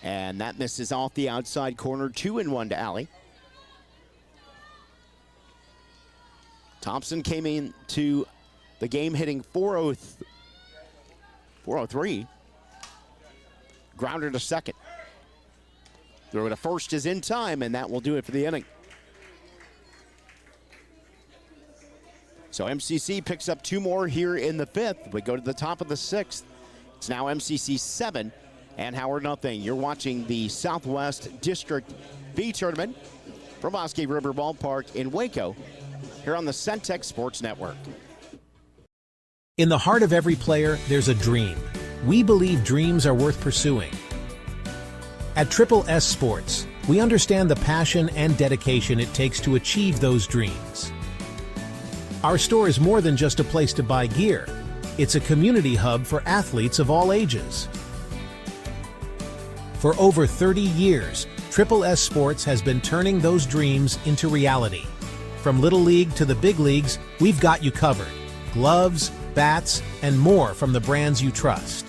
And that misses off the outside corner, 2-1 to Allie. Thompson came into the game hitting 403. Grounder to second. Throw to first is in time, and that will do it for the inning. So MCC picks up 2 more here in the 5th. We go to the top of the 6th. It's now MCC 7 and Howard 0. You're watching the Southwest District B tournament from Bosque River Ballpark in Waco here on the Centex Sports Network. In the heart of every player, there's a dream. We believe dreams are worth pursuing. At Triple S Sports, we understand the passion and dedication it takes to achieve those dreams. Our store is more than just a place to buy gear. It's a community hub for athletes of all ages. For over 30 years, Triple S Sports has been turning those dreams into reality. From Little League to the big leagues, we've got you covered. Gloves, bats, and more from the brands you trust.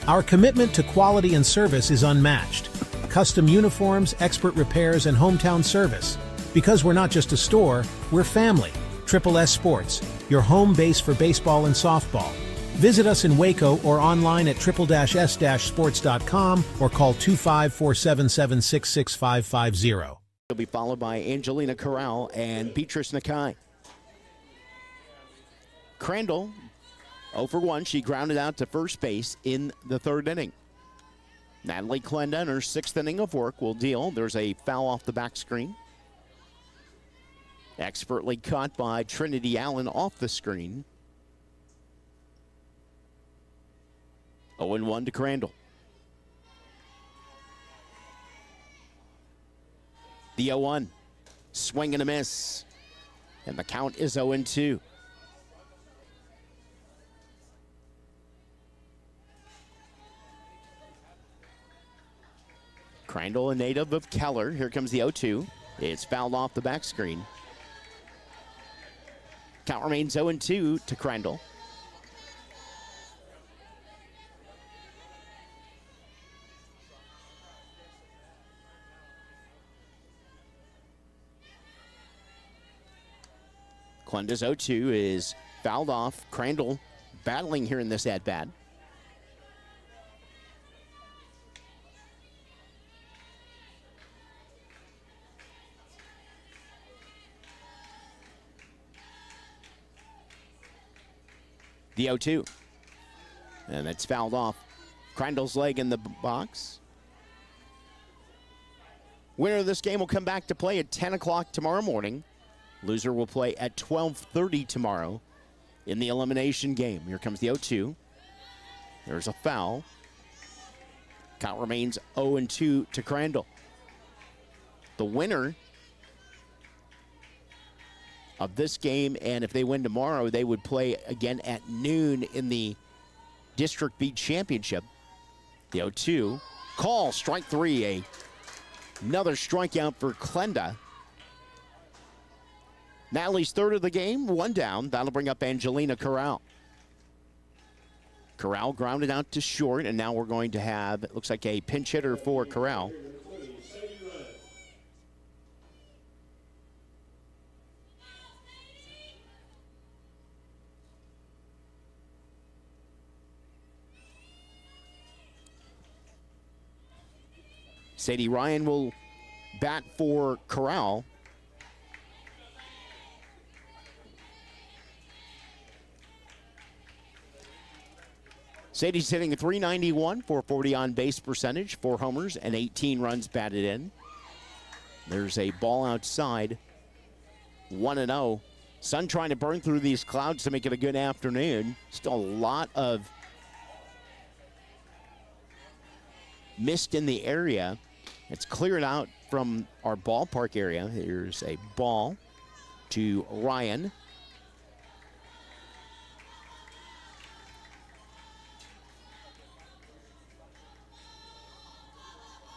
Our commitment to quality and service is unmatched. Custom uniforms, expert repairs, and hometown service. Because we're not just a store, we're family. Triple S Sports, your home base for baseball and softball. Visit us in Waco or online at triple-s-sports.com or call 254-776-6550. It'll be followed by Angelina Corral and Beatrice Nakai. Crandall, 0 for 1. She grounded out to first base in the 3rd inning. Natalie Klenda in her 6th inning of work will deal. There's a foul off the back screen. Expertly caught by Trinity Allen off the screen. 0-1 to Crandall. The 0-1. Swing and a miss. And the count is 0-2. Crandall, a native of Keller. Here comes the 0-2. It's fouled off the back screen. Count remains 0-2 to Crandall. Clenda's 0-2 is fouled off. Crandall battling here in this at-bat. The 0-2. And it's fouled off. Crandall's leg in the box. Winner of this game will come back to play at 10 o'clock tomorrow morning. Loser will play at 12:30 tomorrow in the elimination game. Here comes the 0-2. There's a foul. Count remains 0-2 to Crandall. The winner of this game, and if they win tomorrow, they would play again at noon in the District B Championship. The 0-2. Call, strike three. Another strikeout for Clenda. Natalie's third of the game, one down. That'll bring up Angelina Corral. Corral grounded out to short, and now we're going to have, it looks like a pinch hitter for Corral. Sadie Ryan will bat for Corral. Sadie's hitting a .391, .440 on base percentage, 4 homers and 18 runs batted in. There's a ball outside, 1-0. Sun trying to burn through these clouds to make it a good afternoon. Still a lot of mist in the area. It's cleared out from our ballpark area. Here's a ball to Ryan.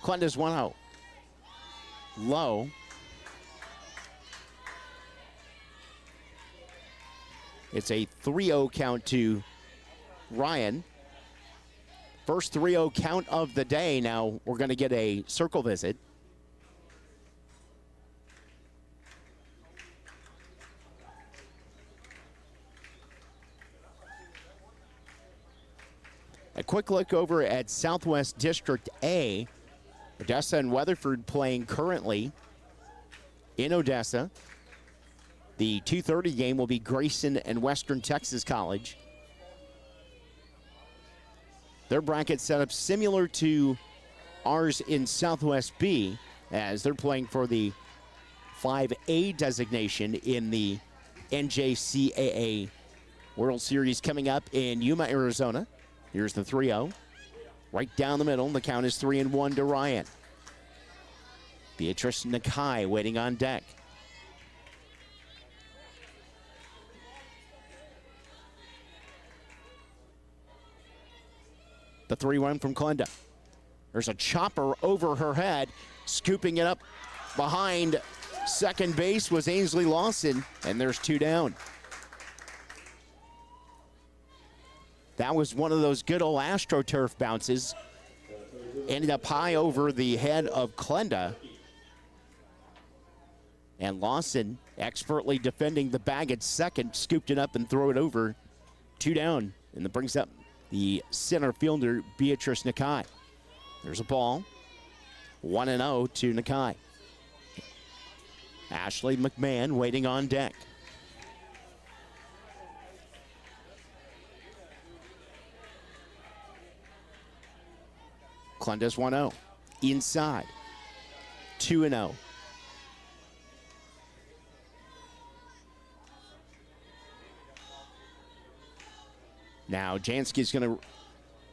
Clenda's 1-0. Low. It's a 3-0 count to Ryan. First 3-0 count of the day. Now we're going to get a circle visit. A quick look over at Southwest District A. Odessa and Weatherford playing currently in Odessa. The 2:30 game will be Grayson and Western Texas College. Their bracket set up similar to ours in Southwest B, as they're playing for the 5A designation in the NJCAA World Series coming up in Yuma, Arizona. Here's the 3-0. Right down the middle, the count is 3-1 to Ryan. Beatrice Nakai waiting on deck. The 3-1 from Clenda. There's a chopper over her head. Scooping it up behind second base was Ainsley Lawson, and there's 2 down. That was one of those good old AstroTurf bounces. Ended up high over the head of Clenda. And Lawson, expertly defending the bag at second, scooped it up and threw it over. 2 down, and that brings up the center fielder, Beatrice Nakai. There's a ball. 1-0 to Nakai. Ashley McMahon waiting on deck. Clenda's 1-0. Inside. 2-0. Now Jansky's going to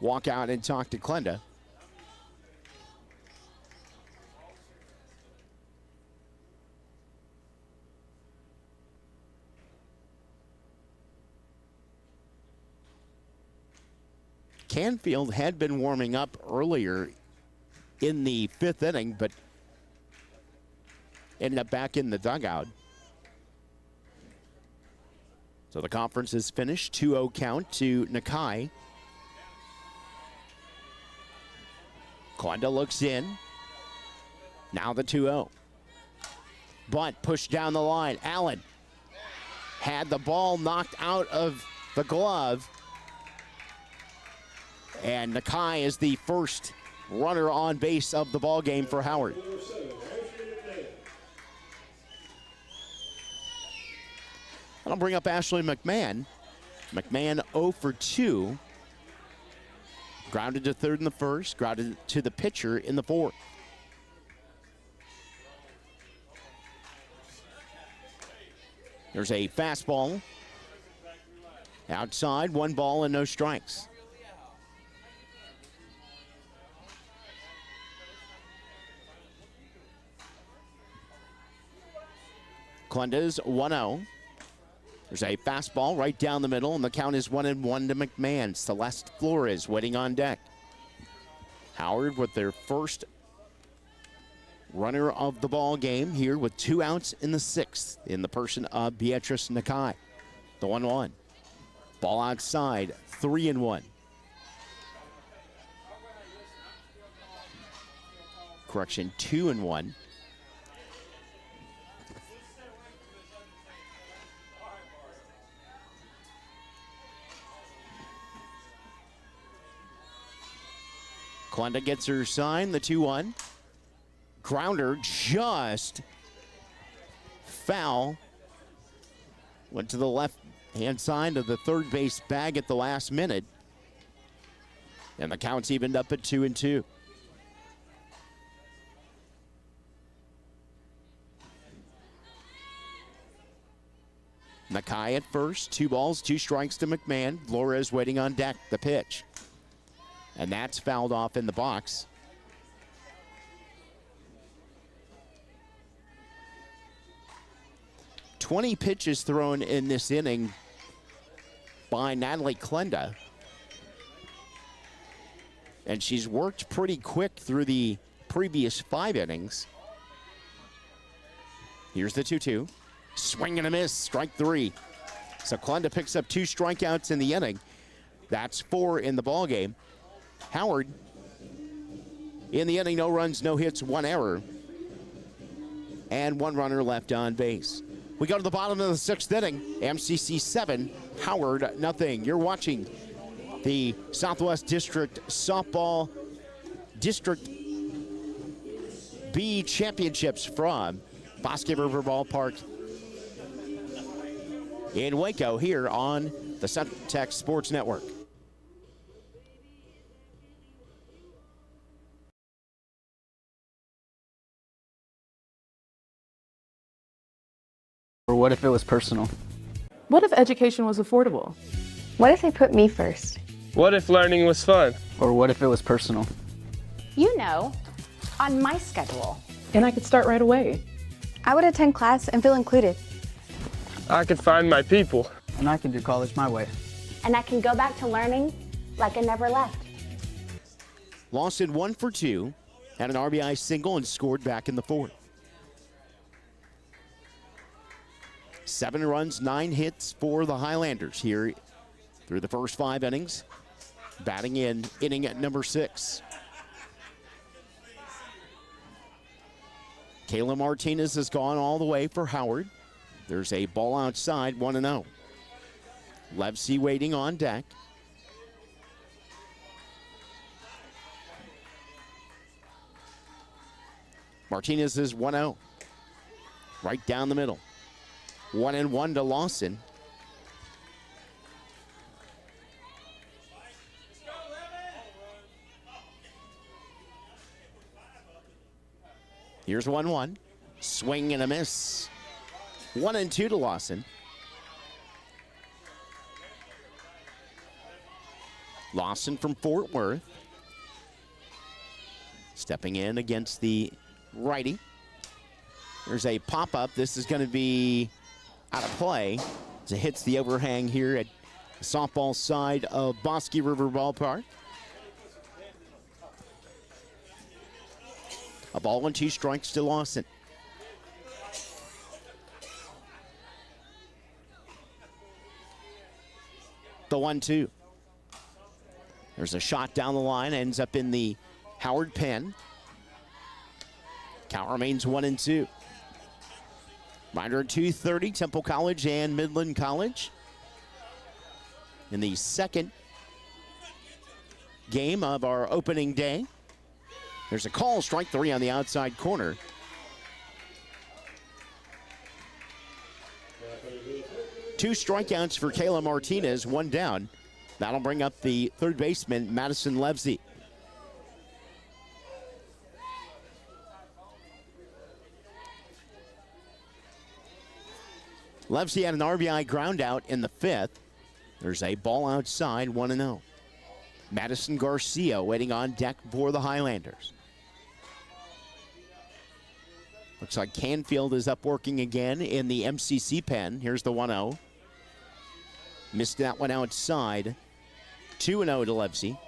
walk out and talk to Clenda. Canfield had been warming up earlier in the 5th inning, but ended up back in the dugout. So the conference is finished. 2-0 count to Nakai. Clenda looks in. Now the 2-0. Bunt pushed down the line. Allen had the ball knocked out of the glove. And Nakai is the first runner on base of the ball game for Howard. I'll bring up Ashley McMahon. McMahon 0 for 2. Grounded to third in the first, grounded to the pitcher in the fourth. There's a fastball. Outside, 1 ball and no strikes. Clenda's 1-0. There's a fastball right down the middle, and the count is 1-1 to McMahon. Celeste Flores waiting on deck. Howard with their first runner of the ball game here with 2 outs in the 6th in the person of Beatrice Nakai. The 1-1. Ball outside, 3-1. Correction, 2-1. Klenda gets her sign, the 2-1. Grounder just foul. Went to the left-hand side of the third base bag at the last minute. And the count's evened up at 2-2. Nakai at first, 2 balls, 2 strikes to McMahon. Flores waiting on deck, the pitch. And that's fouled off in the box. "20 pitches thrown in this inning by Natalie Klenda. And she's worked pretty quick through the previous 5 innings. Here's the 2-2. Swing and a miss, strike 3. So Klenda picks up 2 strikeouts in the inning. That's 4 in the ball game. Howard, in the inning, no runs, no hits, 1 error, and 1 runner left on base. We go to the bottom of the 6th inning. MCC 7, Howard nothing. You're watching the Southwest District Softball District B Championships from Bosque River Ballpark in Waco here on the Centtech Sports Network. Or what if it was personal? What if education was affordable? What if they put me first? What if learning was fun? Or what if it was personal? You know, on my schedule. And I could start right away. I would attend class and feel included. I could find my people. And I can do college my way. And I can go back to learning like I never left. Lawson 1 for 2, had an RBI single and scored back in the 4th. 7 runs, 9 hits for the Highlanders here through the first 5 innings. Batting in inning at number 6. Kayla Martinez has gone all the way for Howard. There's a ball outside, 1-0. Levsey waiting on deck. Martinez is 1-0. Right down the middle. 1-1 to Lawson. Here's 1-1. Swing and a miss. 1-2 to Lawson. Lawson from Fort Worth. Stepping in against the righty. There's a pop-up. This is going to be out of play as it hits the overhang here at the softball side of Bosque River Ballpark. A ball and 2 strikes to Lawson. The 1-2. There's a shot down the line, ends up in the Howard pen. Count remains 1-2. Reminder at 2:30, Temple College and Midland College. In the second game of our opening day. There's a call, strike three on the outside corner. Two strikeouts for Kayla Martinez, one down. That'll bring up the third baseman, Madison Levsey. Levsey had an RBI ground out in the fifth. There's a ball outside, 1-0. Madison Garcia waiting on deck for the Highlanders. Looks like Canfield is up working again in the MCC pen. Here's the 1-0. Missed that one outside. 2-0 to Levsey.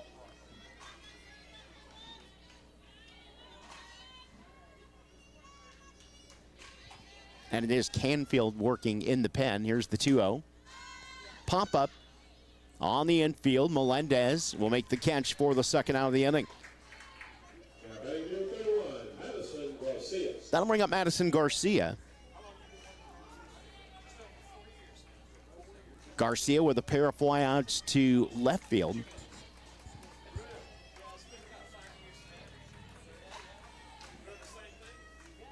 And it is Canfield working in the pen. Here's the 2-0. Pop up on the infield. Melendez will make the catch for the second out of the inning. That'll bring up Madison Garcia. Garcia with a pair of flyouts to left field.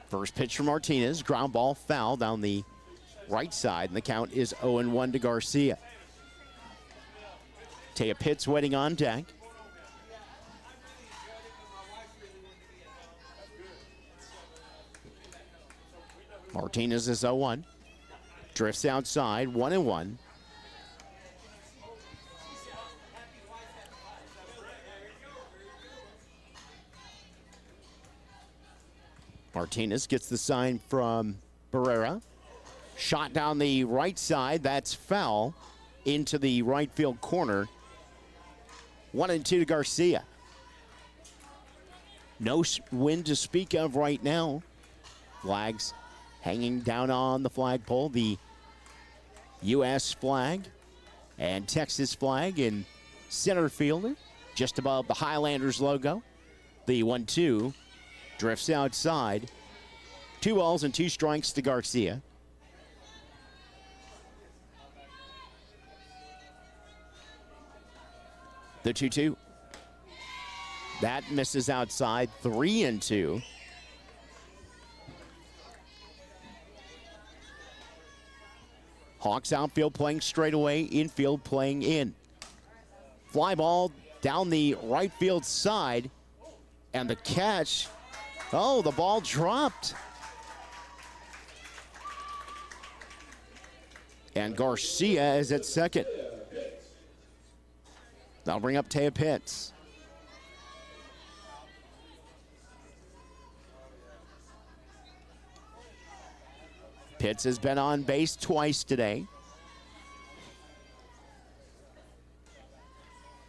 First pitch from Martinez, ground ball foul down the right side, and the count is 0-1 to Garcia. Taya Pitts waiting on deck. Martinez is 0-1. Drifts outside, 1-1. Martinez gets the sign from Barrera. Shot down the right side, that's foul into the right field corner. 1-2 to Garcia. No wind to speak of right now. Flags hanging down on the flagpole. The U.S. flag and Texas flag in center fielder, just above the Highlanders logo. The 1-2 drifts outside. 2 balls and 2 strikes to Garcia. The 2-2. That misses outside. 3-2. Hawks outfield playing straight away, infield playing in. Fly ball down the right field side, and the catch. Oh, the ball dropped. And Garcia is at second. That'll bring up Taya Pitts. Pitts has been on base twice today.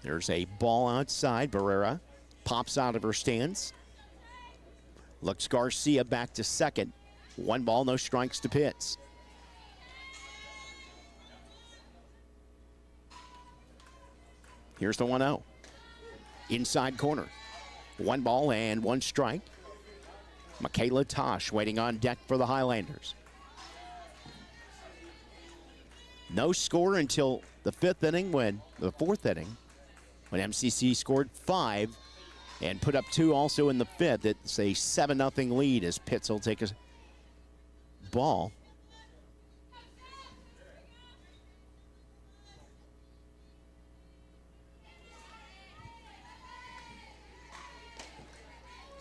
There's a ball outside. Barrera pops out of her stance. Looks Garcia back to second. 1 ball, no strikes to Pitts. Here's the 1-0. Inside corner. 1 ball and 1 strike. Michaela Tosh waiting on deck for the Highlanders. No score until the 4th inning when MCC scored 5 and put up 2 also in the 5th. It's a 7-0 lead as Pitts will take a ball.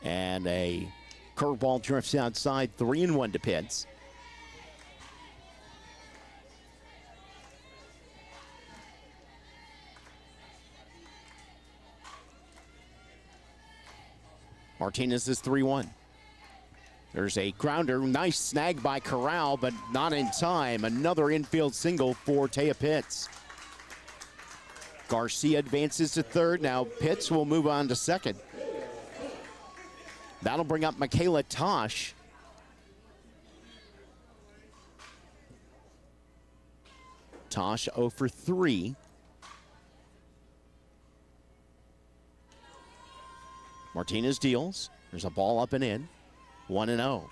And a curveball drifts outside, 3-1 to Pitts. Martinez is 3-1. There's a grounder, nice snag by Corral, but not in time. Another infield single for Taya Pitts. Garcia advances to third. Now Pitts will move on to second. That'll bring up Michaela Tosh. Tosh 0 for 3. Martinez deals. There's a ball up and in. 1-0.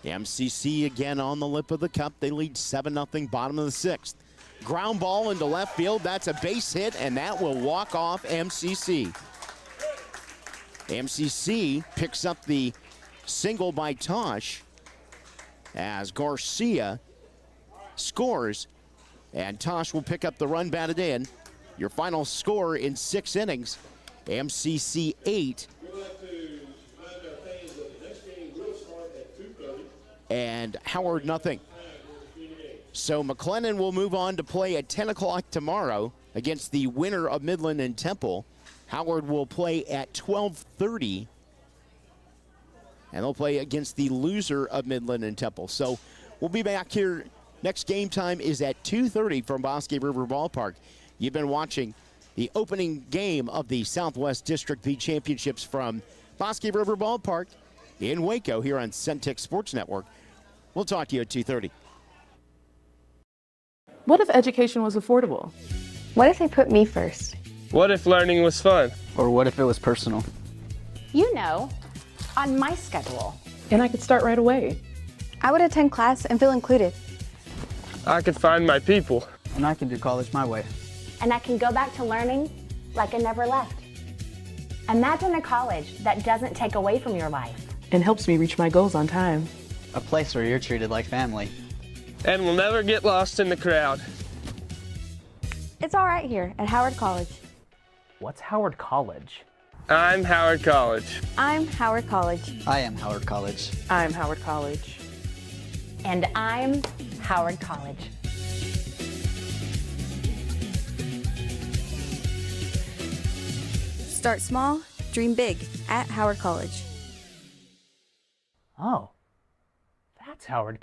MCC again on the lip of the cup. They lead 7-0, bottom of the 6th. Ground ball into left field. That's a base hit, and that will walk off MCC. MCC picks up the single by Tosh as Garcia scores, and Tosh will pick up the run batted in. Your final score in 6 innings, MCC 8. And Howard nothing. So McLennan will move on to play at 10 o'clock tomorrow against the winner of Midland and Temple. Howard will play at 12:30, and they'll play against the loser of Midland and Temple. So we'll be back here. Next game time is at 2:30 from Bosque River Ballpark. You've been watching the opening game of the Southwest District B Championships from Bosque River Ballpark in Waco here on Centix Sports Network. We'll talk to you at 2:30. What if education was affordable? What if they put me first? What if learning was fun? Or what if it was personal? You know, on my schedule. And I could start right away. I would attend class and feel included. I could find my people. And I can do college my way. And I can go back to learning like I never left. Imagine a college that doesn't take away from your life. And helps me reach my goals on time. A place where you're treated like family. And we'll never get lost in the crowd. It's all right here at Howard College. What's Howard College? I'm Howard College. I'm Howard College. I am Howard College. I'm Howard College. And I'm Howard College. Start small, dream big at Howard College. Oh, that's Howard College.